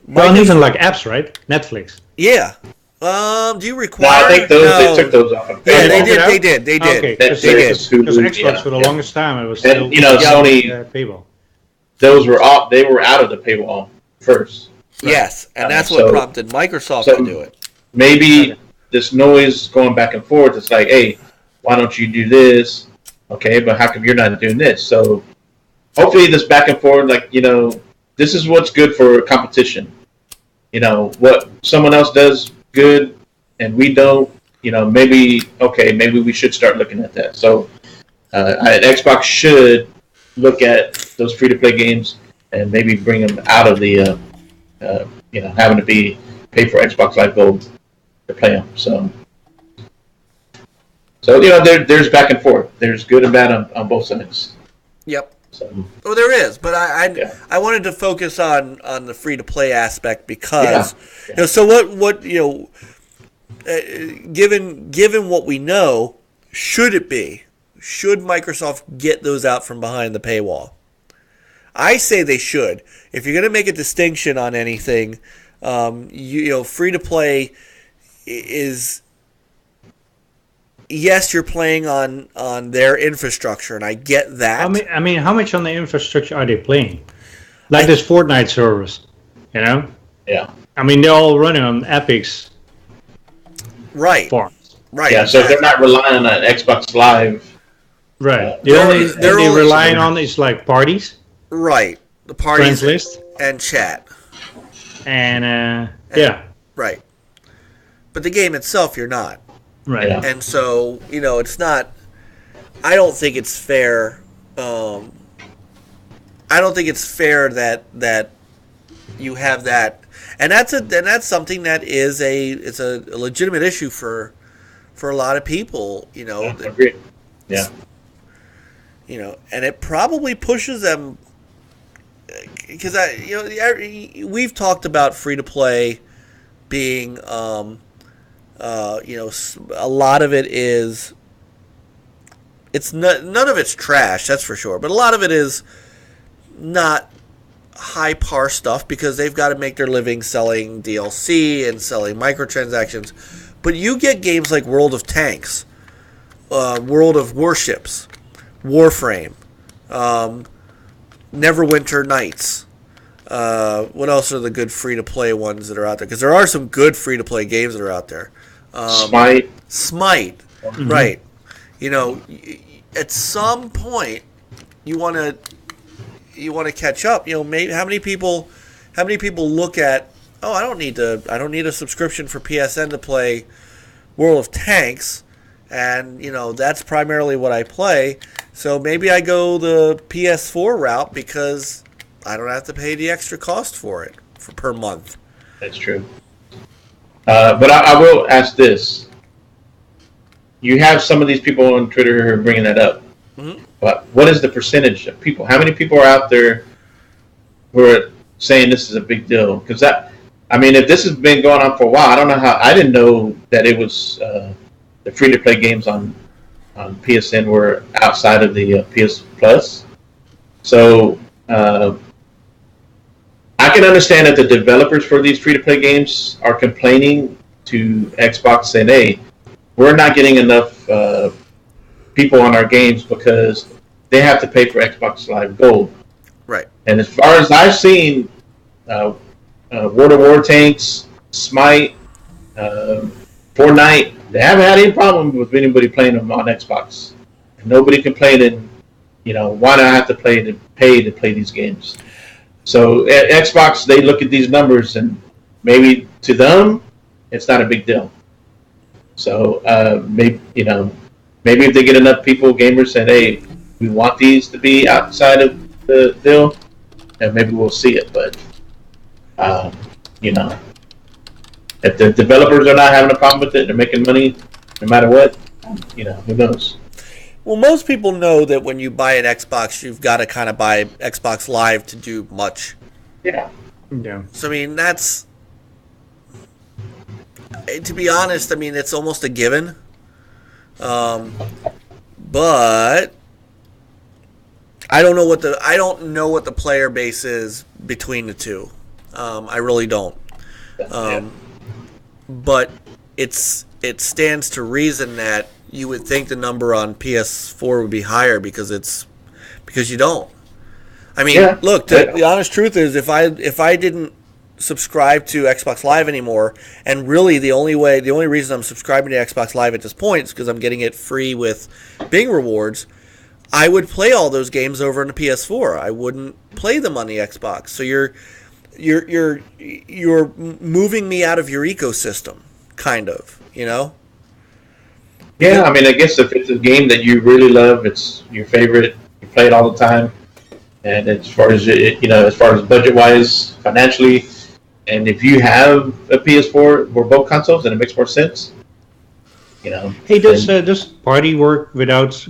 even like apps, right? Netflix. Yeah. Do you No, require? I think those No. they took those off. Of Yeah, They they took it did. out? They did. They did. Okay, Netflix, They did. because Hulu, Xbox for the yeah. longest time it was still And you know, Sony, paywall. those were off. They were out of the paywall first. Yes, and that's what So- prompted Microsoft so- to do it. Maybe Okay. this noise going back and forth. It's like, hey, why don't you do this? Okay, but how come you're not doing this? So hopefully, this back and forth, like this is what's good for competition. What someone else does good and we don't. Maybe we should start looking at that. So Xbox should look at those free to play games and maybe bring them out of the having to be pay for Xbox Live Gold to play them. So there's back and forth. There's good and bad on both sides. Yep. So Oh, there is, but I Yeah. I wanted to focus on the free to play aspect because Yeah. so what given what we know, should Microsoft get those out from behind the paywall? I say they should. If you're going to make a distinction on anything, free to play is, yes, you're playing on their infrastructure, and I get that. I mean, how much on the infrastructure are they playing? Like this Fortnite service, yeah. I mean, they're all running on Epic's Right. farms. Right. Yeah, so they're not relying on Xbox Live. Right. They're They're only- relying on is like parties, Right. The friends parties list, and chat. and yeah, Right. But the game itself, you're not. right. Yeah. And so, it's not. I don't think it's fair. I don't think it's fair that you have that, and that's something that is it's a legitimate issue for a lot of people. Agreed. Yeah. And it probably pushes them because we've talked about free to play being a lot of it is. It's none of it's trash, that's for sure. But a lot of it is not high par stuff because they've got to make their living selling DLC and selling microtransactions. But you get games like World of Tanks, World of Warships, Warframe, Neverwinter Nights. What else are the good free-to-play ones that are out there? Because there are some good free-to-play games that are out there. Smite, right. At some point, you want to catch up. Maybe how many people look at, I don't need a subscription for PSN to play World of Tanks, and that's primarily what I play. So maybe I go the PS4 route because I don't have to pay the extra cost for it per month. That's true. But I will ask this. You have some of these people on Twitter who are bringing that up. Mm-hmm. But what is the percentage of people? How many people are out there who are saying this is a big deal? Because if this has been going on for a while, I don't know how. I didn't know that it was the free-to-play games on PSN were outside of the PS Plus. So I can understand that the developers for these free-to-play games are complaining to Xbox saying, "Hey, we're not getting enough people on our games because they have to pay for Xbox Live Gold." Right. And as far as I've seen, World of War Tanks, Smite, Fortnite, they haven't had any problem with anybody playing them on Xbox. And nobody complaining, why do I have to pay to play these games? So at Xbox, they look at these numbers and maybe to them, it's not a big deal. So maybe if they get enough people, gamers saying, "Hey, we want these to be outside of the deal," and maybe we'll see it. But if the developers are not having a problem with it, they're making money no matter what. Who knows? Well, most people know that when you buy an Xbox, you've got to kind of buy Xbox Live to do much. Yeah. Yeah. So, that's... To be honest, it's almost a given. But I don't know what the player base is between the two. I really don't. But it stands to reason that you would think the number on PS4 would be higher because you don't. I mean, Yeah. look, the honest truth is if I didn't subscribe to Xbox Live anymore, and really the only reason I'm subscribing to Xbox Live at this point is because I'm getting it free with Bing rewards, I would play all those games over on the PS4. I wouldn't play them on the Xbox. So you're moving me out of your ecosystem, kind of, you know? Yeah, I mean, I guess if it's a game that you really love, it's your favorite, you play it all the time, and as far as budget wise, financially, and if you have a PS4 or both consoles, then it makes more sense. You know. Hey, does Party work without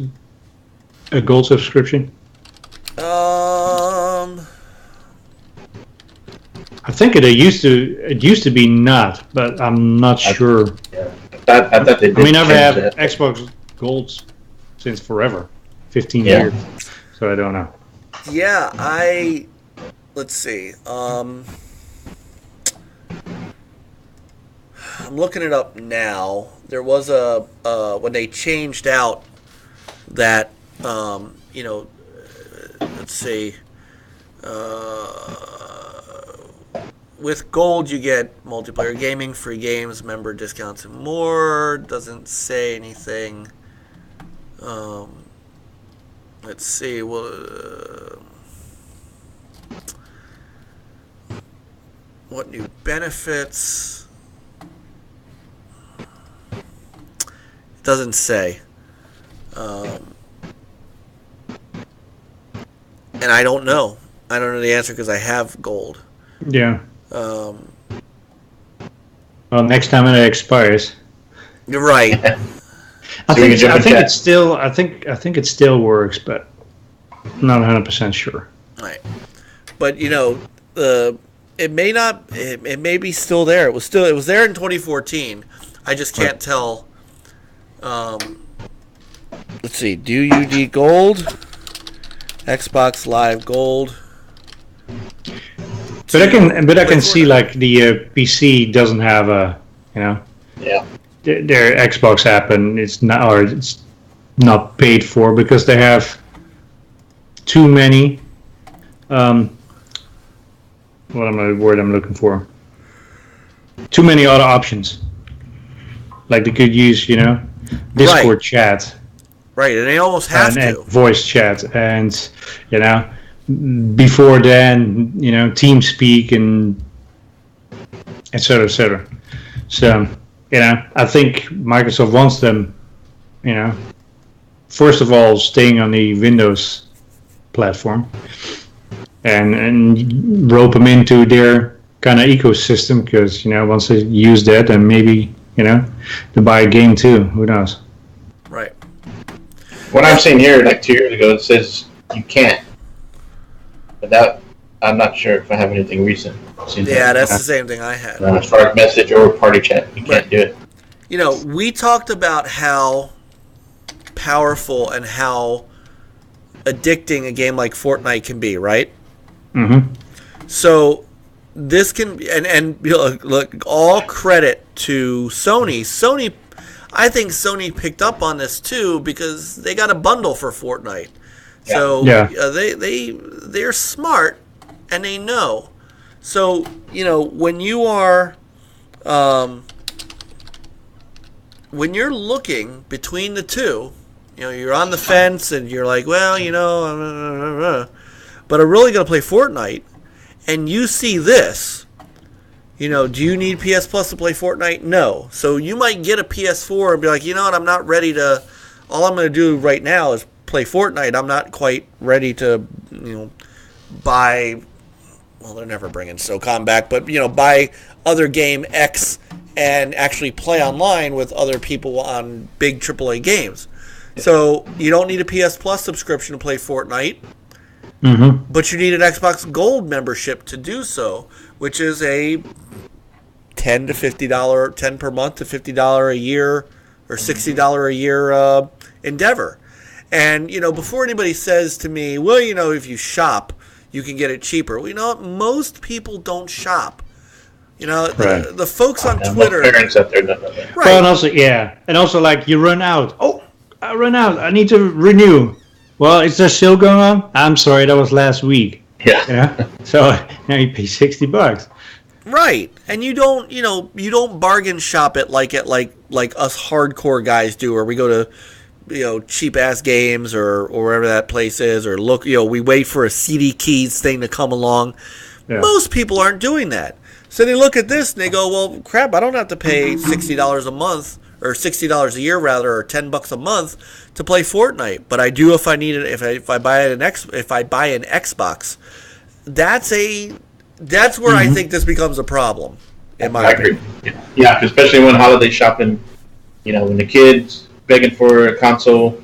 a gold subscription? I think it used to be not, but I'm not sure. Yeah. I thought they did. I mean, I've had change that. Xbox Gold since forever, 15 Yeah. years. So I don't know. Yeah, let's see. I'm looking it up now. There was when they changed out that, let's see. With gold, you get multiplayer gaming, free games, member discounts, and more. Doesn't say anything. Let's see. What new benefits? It doesn't say. And I don't know. I don't know the answer because I have gold. Yeah. Well, next time it expires. You're right. I So we can jump in think chat. it still. I think it still works, but I'm not 100% sure. Right. But it may not. It may be still there. It was there in 2014. I just can't tell. Let's see. Do you need gold? Xbox Live Gold. But I can see like the PC doesn't have a Yeah. their Xbox app, and it's not paid for because they have too many. What am the word I'm looking for? Too many other options. Like they could use, Discord Right. chat Right, and they almost have and to. voice chat, and before then, TeamSpeak and et cetera, et cetera. So, I think Microsoft wants them, first of all, staying on the Windows platform and rope them into their kind of ecosystem because, once they use that, then maybe, to buy a game too. Who knows? Right. What I'm seeing here, like 2 years ago, it says you can't. But that, I'm not sure if I have anything recent. Yeah, that's the same thing I had. As far as message or party chat, you can't do it. We talked about how powerful and how addicting a game like Fortnite can be, right? Mm-hmm. So this can and look, all credit to Sony. I think Sony picked up on this too because they got a bundle for Fortnite. Yeah. So Yeah. they're smart and they know. So when you are when you're looking between the two, you're on the fence and you're like, well, but I'm really gonna play Fortnite, and you see this. Do you need PS Plus to play Fortnite? No. So you might get a PS4 and be like, you know what, I'm not ready to. All I'm going to do right now is play Fortnite. I'm not quite ready to, buy. Well, they're never bringing SOCOM back, but buy other game X and actually play online with other people on big AAA games. So you don't need a PS Plus subscription to play Fortnite. Mm-hmm. But you need an Xbox Gold membership to do so, which is a $10 per month to $50 a year or $60 a year endeavor. And before anybody says to me, well, if you shop, you can get it cheaper. Well, what? Most people don't shop. You know, Right. the folks on And Twitter. most parents out there don't know that. Right. Well, and also, yeah, and also like you run out. Oh, I run out. I need to renew. Well, is there still going on? I'm sorry, that was last week. Yeah. Yeah. So now you pay $60. Right, and you don't bargain shop it like us hardcore guys do, where we go to cheap ass games or wherever that place is, or look we wait for a CD keys thing to come along. Yeah. Most people aren't doing that, so they look at this and they go, well, crap, I don't have to pay $60 a month or $60 a year rather, or $10 a month to play Fortnite, but I do if I need it. If I buy an Xbox, that's where I think this becomes a problem, in my I agree. opinion. Yeah, especially when holiday shopping, when the kid's begging for a console,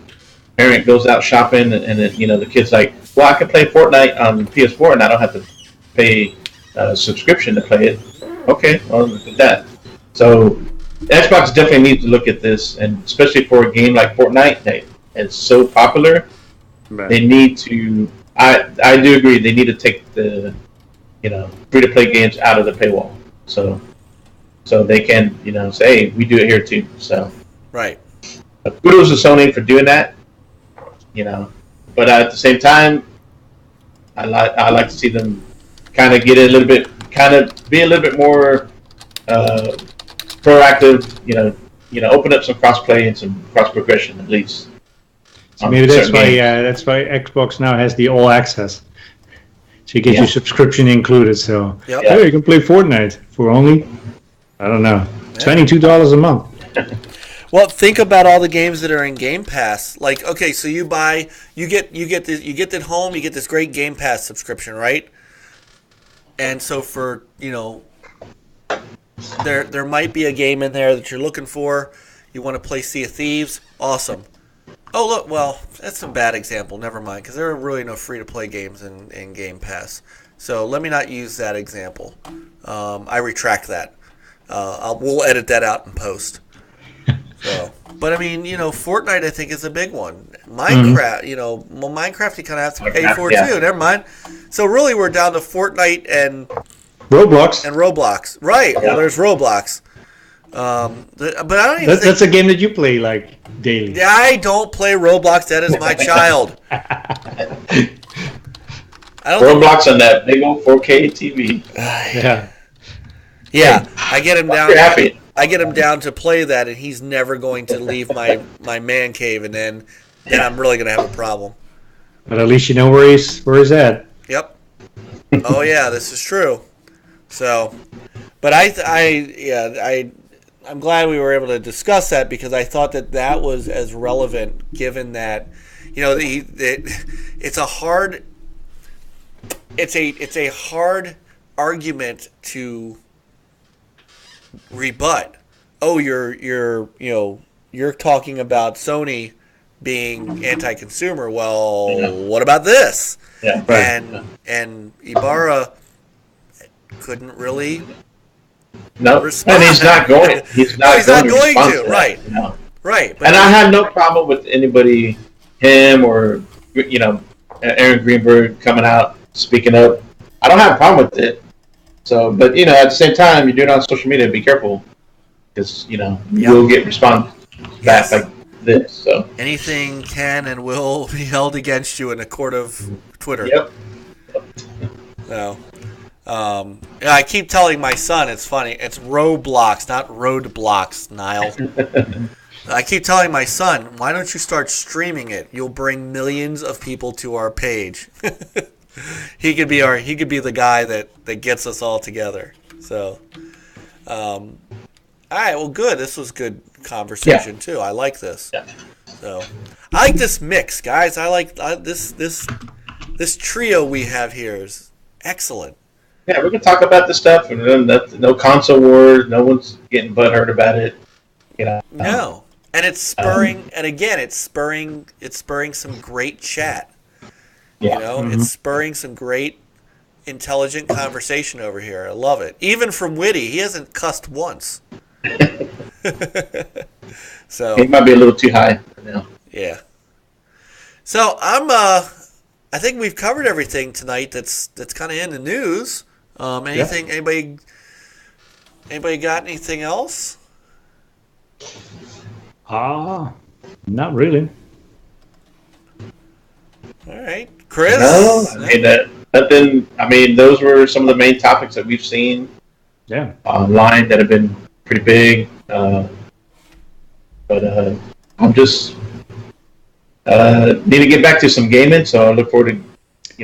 parent goes out shopping, and then, the kid's like, well, I can play Fortnite on PS4 and I don't have to pay a subscription to play it. Okay, well, look at that. So Xbox definitely needs to look at this, and especially for a game like Fortnite that is so popular, they need to. I do agree. They need to take the free to play games out of the paywall, so they can say, hey, we do it here too. So Right. kudos to Sony for doing that. But at the same time, I like to see them kind of get a little bit, be a little bit more proactive. Open up some crossplay and some cross progression at least. So maybe that's why Xbox now has the all access. So you get your subscription included. So Yep. you can play Fortnite for only, I don't know, $22 a month. Well, think about all the games that are in Game Pass. Like, okay, so you get this home, you get this great Game Pass subscription, right? And so for there might be a game in there that you're looking for. You want to play Sea of Thieves, awesome. Oh look, well that's a bad example. Never mind, because there are really no free to play games in Game Pass. So let me not use that example. I retract that. We'll edit that out in post. So, but I mean, Fortnite I think is a big one. Minecraft, Minecraft you kind of have to pay for too. Never mind. So really, we're down to Fortnite and Roblox. Right. Yeah. Well, there's Roblox. But I don't even. That's a game that you play like daily. Yeah, I don't play Roblox. That is my child. Roblox on that big old 4K TV. Yeah, I get him down. Happy. I get him down to play that, and he's never going to leave my man cave, and then I'm really going to have a problem. But at least you know where he's at. Yep. Oh yeah, this is true. So, but I'm glad we were able to discuss that, because I thought that was as relevant, given that it's a hard argument to rebut. Oh, you're talking about Sony being anti-consumer. Well, what about this? Yeah, right. And Ibarra couldn't really. No, respond. And he's not going. He's not going to. Right. Right. But I have no problem with anybody, him or Aaron Greenberg coming out speaking up. I don't have a problem with it. So, but at the same time, you do it on social media. Be careful, because you will get response back like this. So anything can and will be held against you in a court of Twitter. Yep. So, I keep telling my son, it's funny. It's Roblox, not roadblocks, Niall. I keep telling my son, why don't you start streaming it? You'll bring millions of people to our page. He could be the guy that gets us all together. So, all right, well, good. This was good conversation too. I like this. Yeah. So, I like this mix, guys. I like this trio we have here is excellent. Yeah, we can talk about this stuff, and no console wars. No one's getting butthurt about it. No, and it's spurring, and again, it's spurring some great chat. Yeah. It's spurring some great, intelligent conversation over here. I love it. Even from Witty, he hasn't cussed once. So he might be a little too high for now. Yeah. So I think we've covered everything tonight. That's kind of in the news. Anybody Anybody got anything else? Not really. All right, Chris. No, I mean nothing. I mean, those were some of the main topics that we've seen Yeah. online that have been pretty big. But I'm just need to get back to some gaming, so I look forward to.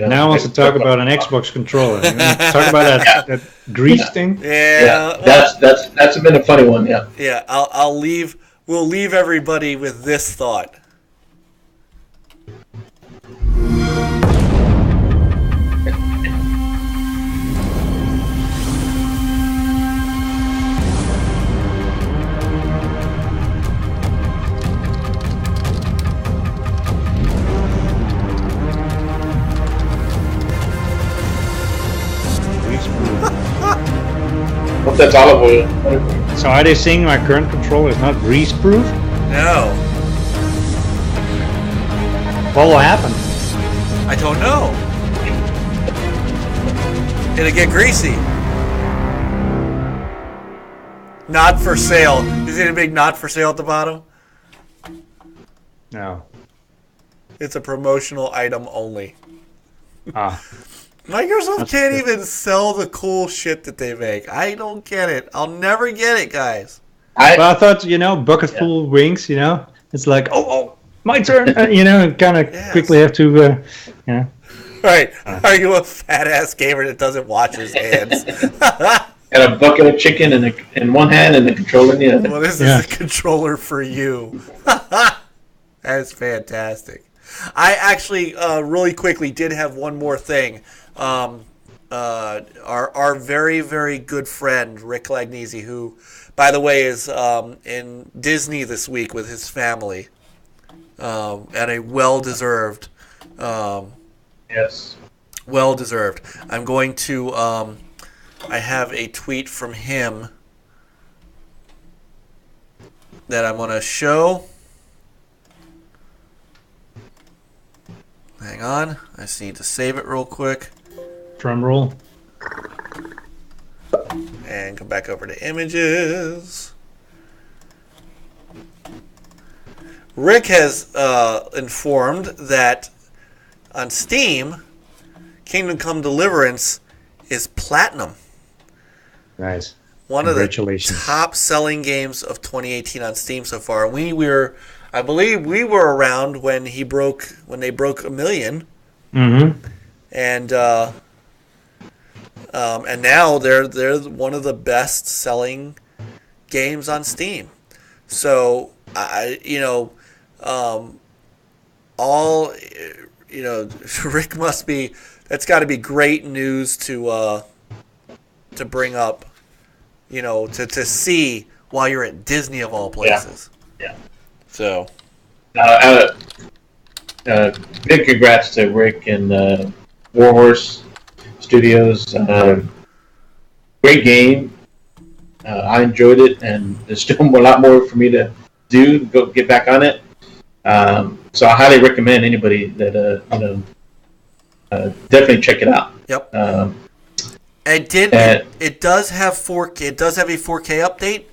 Now I want to talk about an Xbox controller. You want to talk about that grease thing? Yeah, that's been a funny one. Yeah. Yeah, I'll leave. We'll leave everybody with this thought. Hope that's olive oil. So are they saying my current controller is not grease proof? No, What will happen? I don't know. It'll get greasy. Not for sale. Is it a big not for sale at the bottom? No. It's a promotional item only. Ah. Microsoft can't even sell the cool shit that they make. I don't get it. I'll never get it, guys. Well, I thought, bucket full of wings, it's like, oh, my turn, and kind of quickly have to, Right. Are you a fat ass gamer that doesn't wash his hands? And a bucket of chicken in one hand and the controller in the other. Well, this is the controller for you. That's fantastic. I actually, really quickly, did have one more thing. Our very, very good friend, Rick Lagnese, who, by the way, is in Disney this week with his family, and a well-deserved... Yes. Well-deserved. I'm going to... I have a tweet from him that I'm going to show. Hang on. I just need to save it real quick. drum roll. And come back over to images. Rick has informed that on Steam, Kingdom Come Deliverance is platinum. Nice. One of the top-selling games of 2018 on Steam so far. I believe we were around when they broke 1 million. Mm-hmm. And now they're one of the best-selling games on Steam. So Rick must be. That's got to be great news to bring up. To see while you're at Disney of all places. Yeah. So. Big congrats to Rick and Warhorse Studios. Great game. I enjoyed it, and there's still a lot more for me to do. Go get back on it. So I highly recommend anybody that definitely check it out. Yep. It does have 4K. It does have a 4K update.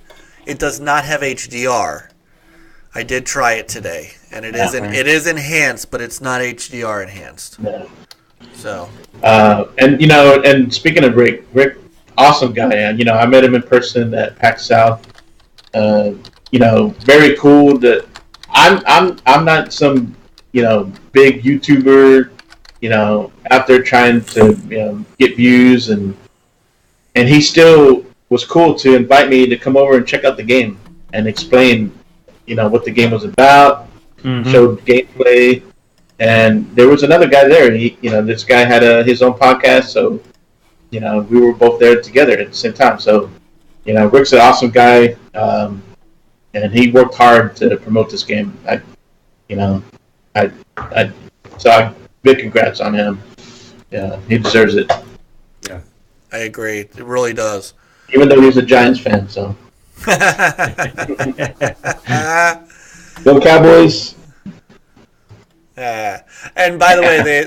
It does not have HDR. I did try it today, and it is enhanced, but it's not HDR enhanced. Yeah. So. And speaking of Rick, awesome guy. I met him in person at PAX South. Very cool. That I'm not some big YouTuber. Out there trying to get views, and he still was cool to invite me to come over and check out the game and explain what the game was about, showed gameplay, and there was another guy there. This guy had his own podcast, so we were both there together at the same time. So Rick's an awesome guy, and he worked hard to promote this game. Big congrats on him. Yeah, he deserves it. Yeah, I agree. It really does. Even though he's a Giants fan, so. Go Cowboys. And by the way, they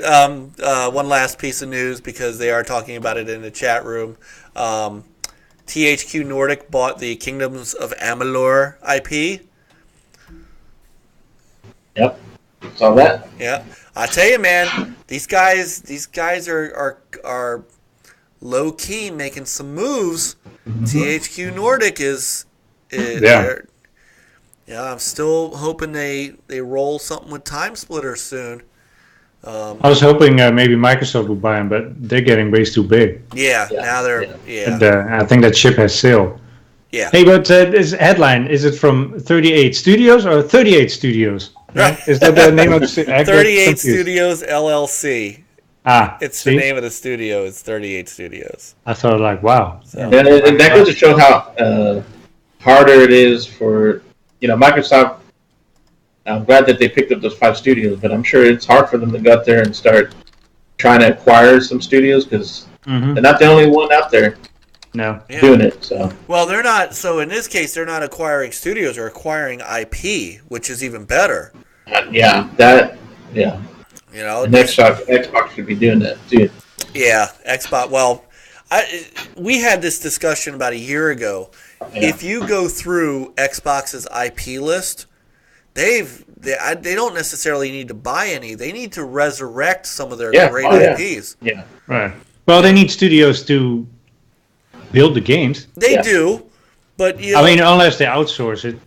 one last piece of news, because they are talking about it in the chat room. THQ Nordic bought the Kingdoms of Amalur IP. Yep. Saw that. Yeah, I tell you, man, these guys are low key making some moves. THQ Nordic is Yeah. yeah. I'm still hoping they roll something with Time Splitter soon. I was hoping maybe Microsoft would buy them, but they're getting way too big. Yeah, Yeah, now they're yeah. And I think that ship has sailed. yeah. Hey, but this headline, is it from 38 Studios or 38 Studios? Right? Is that the name of the studio? 38 Studios LLC. Ah, It's see? the name of the studio. It's 38 Studios. I thought like, wow. So- And that goes to show how harder it is for Microsoft. I'm glad that they picked up those 5 studios, but I'm sure it's hard for them to go out there and start trying to acquire some studios because Mhm. they're not the only one out there No. Yeah. doing it. So Well, they're not. So in this case, they're not acquiring studios; they're acquiring IP, which is even better. yeah. You know, The Xbox should be doing that too. yeah, Xbox. Well, we had this discussion about a year ago. Yeah. If you go through Xbox's IP list, they don't necessarily need to buy any. They need to resurrect some of their Yeah. great Oh, yeah. IPs. Yeah. Right. Well, they need studios to build the games. They Yeah. do, but you know, I mean, unless they outsource it,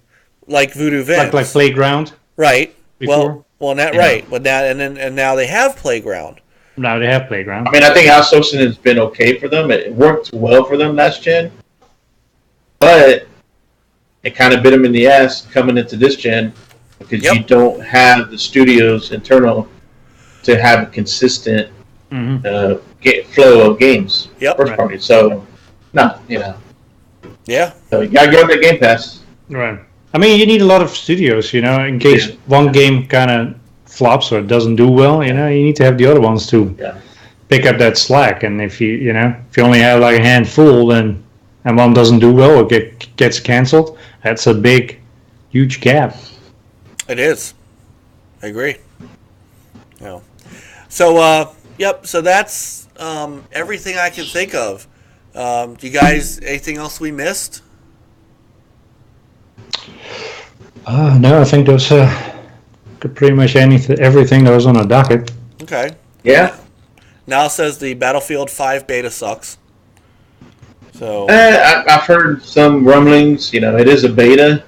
like Voodoo Vents, like Playground. right? before. Well, not Yeah. right. But now and now they have Playground. Now they have Playground. I mean, I think outsourcing has been okay for them. It worked well for them last gen, but it kind of bit them in the ass coming into this gen because Yep. you don't have the studios internal to have a consistent Mhm. flow of games. Yep. First Right. party. So, no, Yeah. So you gotta get on the Game Pass. Right. I mean, you need a lot of studios, in case Yeah. one game kind of flops or doesn't do well. You need to have the other ones to Yeah. pick up that slack. And if you only have like a handful, and one doesn't do well or gets canceled, that's a big, huge gap. It is. I agree. Yeah. So, yep. So that's everything I can think of. Do you guys anything else we missed? No, I think those pretty much everything that was on the docket. Okay. Yeah. Now it says the Battlefield 5 beta sucks. So I've heard some rumblings. It is a beta.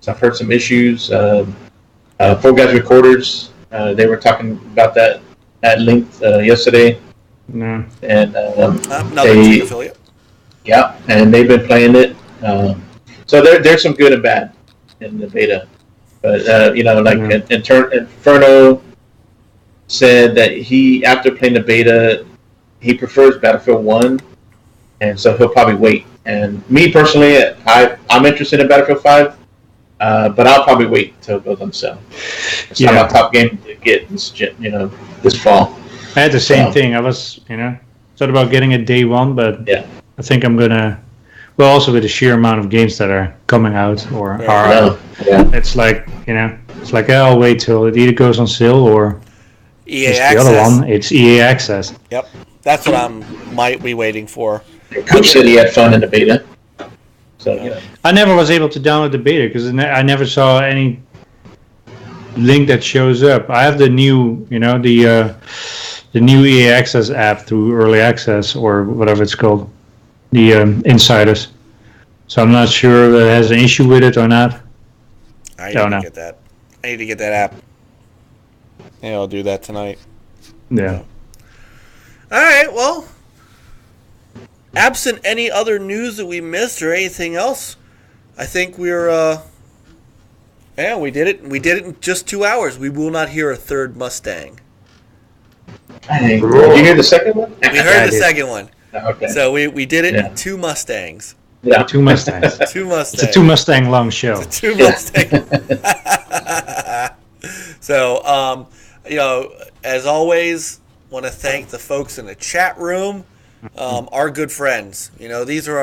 So I've heard some issues. Four Guys Recorders. They were talking about that at length yesterday, No. and another Team affiliate. yeah, and they've been playing it. So there's some good and bad in the beta, but Inferno said that he, after playing the beta, he prefers Battlefield 1, and so he'll probably wait. And me personally, I'm interested in Battlefield 5, but I'll probably wait until it goes on sale. It's not my top game to get this fall. I had the same thing. I was, thought about getting it day one, but Yeah. I think I'm gonna. Well, also with the sheer amount of games that are coming out or are out, Yeah. it's like I'll wait till it either goes on sale or EA it's Access. the other one. It's EA Access. Yep. That's what might be waiting for. Coach said he had fun in the beta. So, I never was able to download the beta because I never saw any link that shows up. I have the new, the new EA Access app through Early Access or whatever it's called, the Insiders. So I'm not sure if it has an issue with it or not. I Don't need know. to get that. I need to get that app. Yeah, I'll do that tonight. Yeah. All right. Well, absent any other news that we missed or anything else, I think we're. Yeah, we did it. We did it in just 2 hours. We will not hear a third Mustang. hey, did you hear the second one? We heard the second one. Okay. So we did it Yeah. in 2 Mustangs. Yeah. Two Mustangs. 2 Mustangs. It's a 2 Mustang long show. 2 Mustangs. So, as always, want to thank the folks in the chat room, our good friends. These are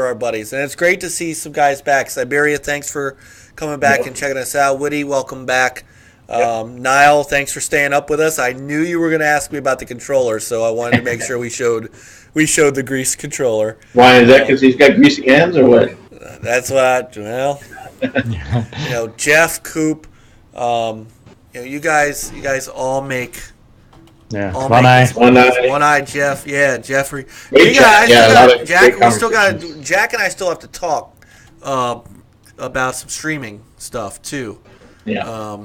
our buddies, and it's great to see some guys back. Siberia, thanks for coming back and checking us out. Woody, welcome back. Niall, thanks for staying up with us. I knew you were going to ask me about the controller, so I wanted to make sure we showed the grease controller. Why is that? Because he's got greasy hands, or what? That's what. Well, Jeff, Coop, you guys all make. Yeah, all one eye. One eye, Jeff. Yeah, Jeffrey. Great chat. Jack. Jack and I still have to talk about some streaming stuff too. Yeah.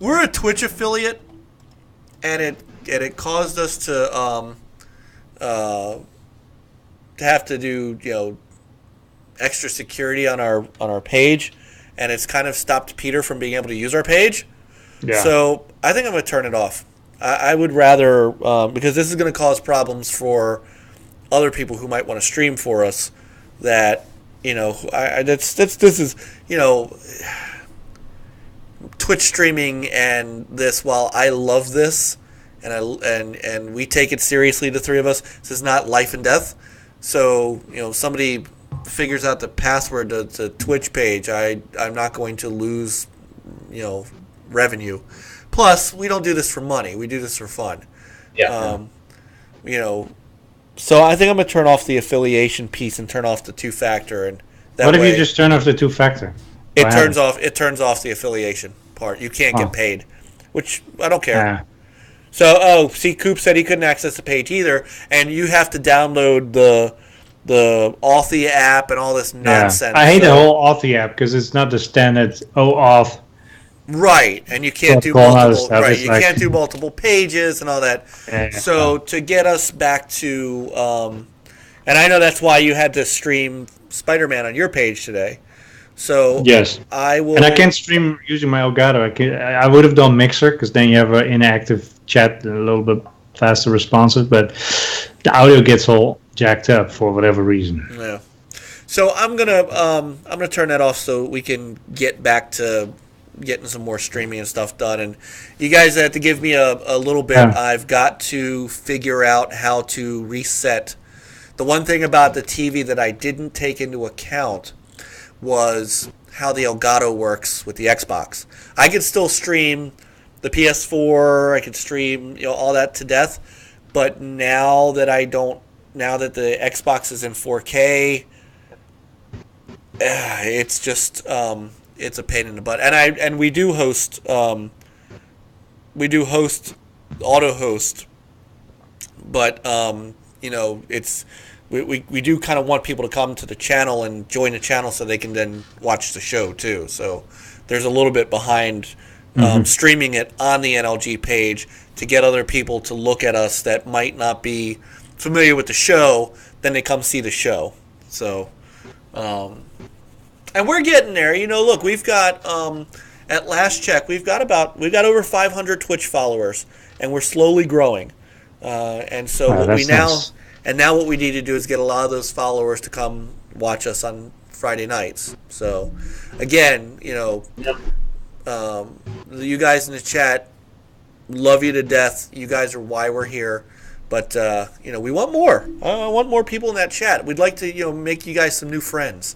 We're a Twitch affiliate, and it caused us to have to do extra security on our page, and it's kind of stopped Peter from being able to use our page. Yeah. So I think I'm going to turn it off. I would rather because this is going to cause problems for other people who might want to stream for us. That this is Twitch streaming, and this, while I love this and we take it seriously, the three of us, this is not life and death. So somebody figures out the password to Twitch page, I'm not going to lose revenue. Plus, we don't do this for money. We do this for fun. Yeah. So I think I'm gonna turn off the affiliation piece and turn off the 2-factor, and that What way if you just turn off the 2-factor? it turns off the affiliation part. You can't get paid, which I don't care. Yeah. So Coop said he couldn't access the page either, and you have to download the Authy app and all this nonsense. I hate the whole Authy app because it's not the standard OAuth. Right, and you can't do multiple. Right, you can't do multiple pages and all that. So to get us back to, and I know that's why you had to stream Spider-Man on your page today. So yes, I will. And I can't stream using my Elgato. I would have done Mixer because then you have an inactive chat, a little bit faster responsive, but the audio gets all jacked up for whatever reason. Yeah. So I'm gonna turn that off so we can get back to getting some more streaming and stuff done. And you guys have to give me a little bit. Yeah. I've got to figure out how to reset. The one thing about the TV that I didn't take into account was how the Elgato works with the Xbox. I could still stream the PS4, I could stream all that to death, but now that the Xbox is in 4K, it's just it's a pain in the butt. And we do host auto host, but it's we do kind of want people to come to the channel and join the channel so they can then watch the show too. So there's a little bit behind streaming it on the NLG page to get other people to look at us that might not be familiar with the show. Then they come see the show. So and we're getting there. Look, we've got at last check, we've got over 500 Twitch followers, and we're slowly growing. And so now what we need to do is get a lot of those followers to come watch us on Friday nights. So again, you guys in the chat, love you to death. You guys are why we're here. But we want more. I want more people in that chat. We'd like to make you guys some new friends.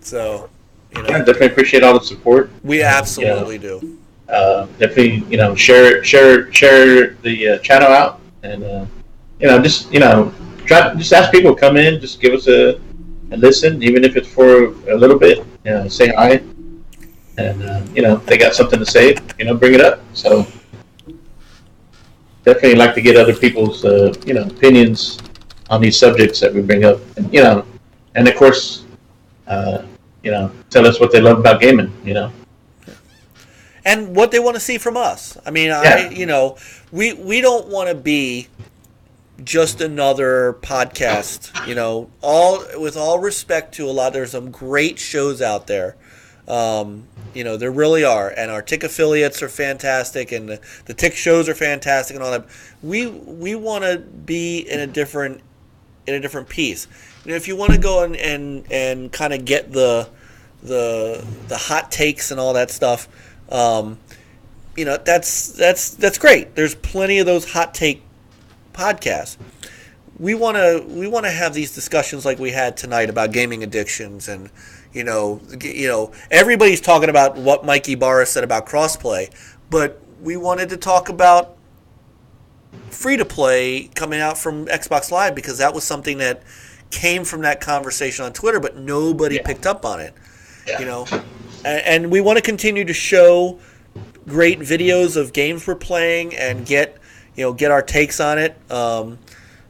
So, I definitely appreciate all the support. We absolutely do. Definitely, share the channel out, and just ask people to come in, just give us a listen, even if it's for a little bit. Say hi, and they got something to say. Bring it up. So definitely like to get other people's opinions on these subjects that we bring up, and of course. Tell us what they love about gaming, and what they want to see from us. I mean, we don't want to be just another podcast. With all respect to there's some great shows out there. There really are, and our Tick affiliates are fantastic, and the Tick shows are fantastic, and all that. We want to be in a different piece. If you want to go and kind of get the hot takes and all that stuff, that's great. There's plenty of those hot take podcasts. we want to have these discussions like we had tonight about gaming addictions, and everybody's talking about what Mike Ibarra said about crossplay, but we wanted to talk about free to play coming out from Xbox Live, because that was something that came from that conversation on Twitter, but nobody picked up on it. Yeah. And we want to continue to show great videos of games we're playing and get our takes on it. I'm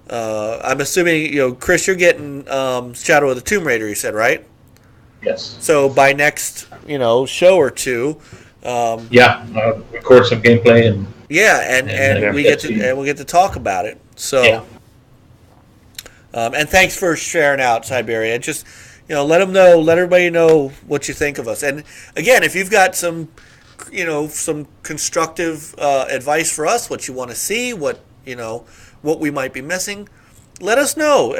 assuming, Chris, you're getting Shadow of the Tomb Raider, you said, right? Yes. So by next, show or two. Record some gameplay and. Yeah, and we'll get to talk about it. So. Yeah. And thanks for sharing out, Siberia. Just, let everybody know what you think of us. And again, if you've got some constructive advice for us, what you want to see, what we might be missing, let us know.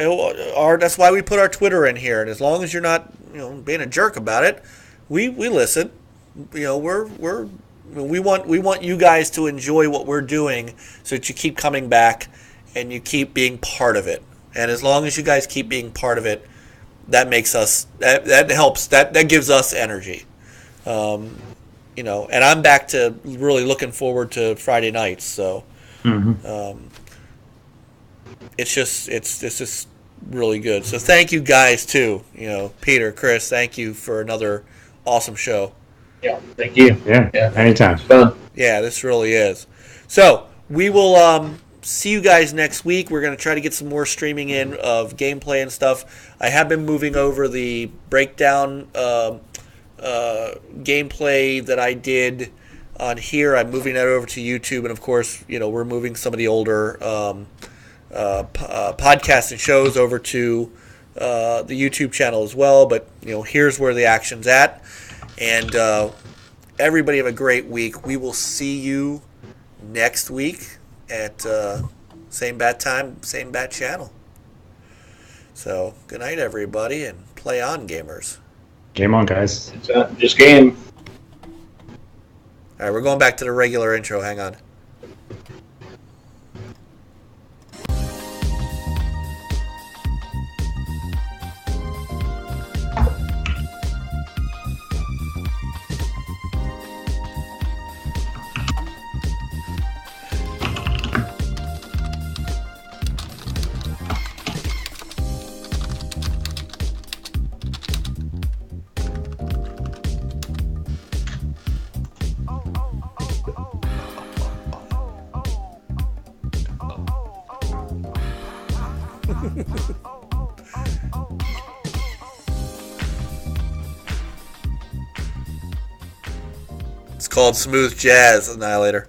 That's why we put our Twitter in here. And as long as you're not, being a jerk about it, we listen. We want you guys to enjoy what we're doing, so that you keep coming back and you keep being part of it. And as long as you guys keep being part of it, that makes us that helps, that gives us energy. And I'm back to really looking forward to Friday nights. So it's just really good. So thank you guys too. Peter, Chris, thank you for another awesome show. Yeah, thank you. Yeah, anytime. It's fun. Yeah, this really is. So we will see you guys next week. We're going to try to get some more streaming in of gameplay and stuff. I have been moving over the breakdown gameplay that I did on here. I'm moving that over to YouTube, and of course, we're moving some of the older podcasts and shows over to the YouTube channel as well. But here's where the action's at, and everybody have a great week. We will see you next week at same bat time, same bat channel. So good night, everybody, and play on, gamers. Game on, guys. It's just game. All right, we're going back to the regular intro. Hang on. It's called Smooth Jazz Annihilator.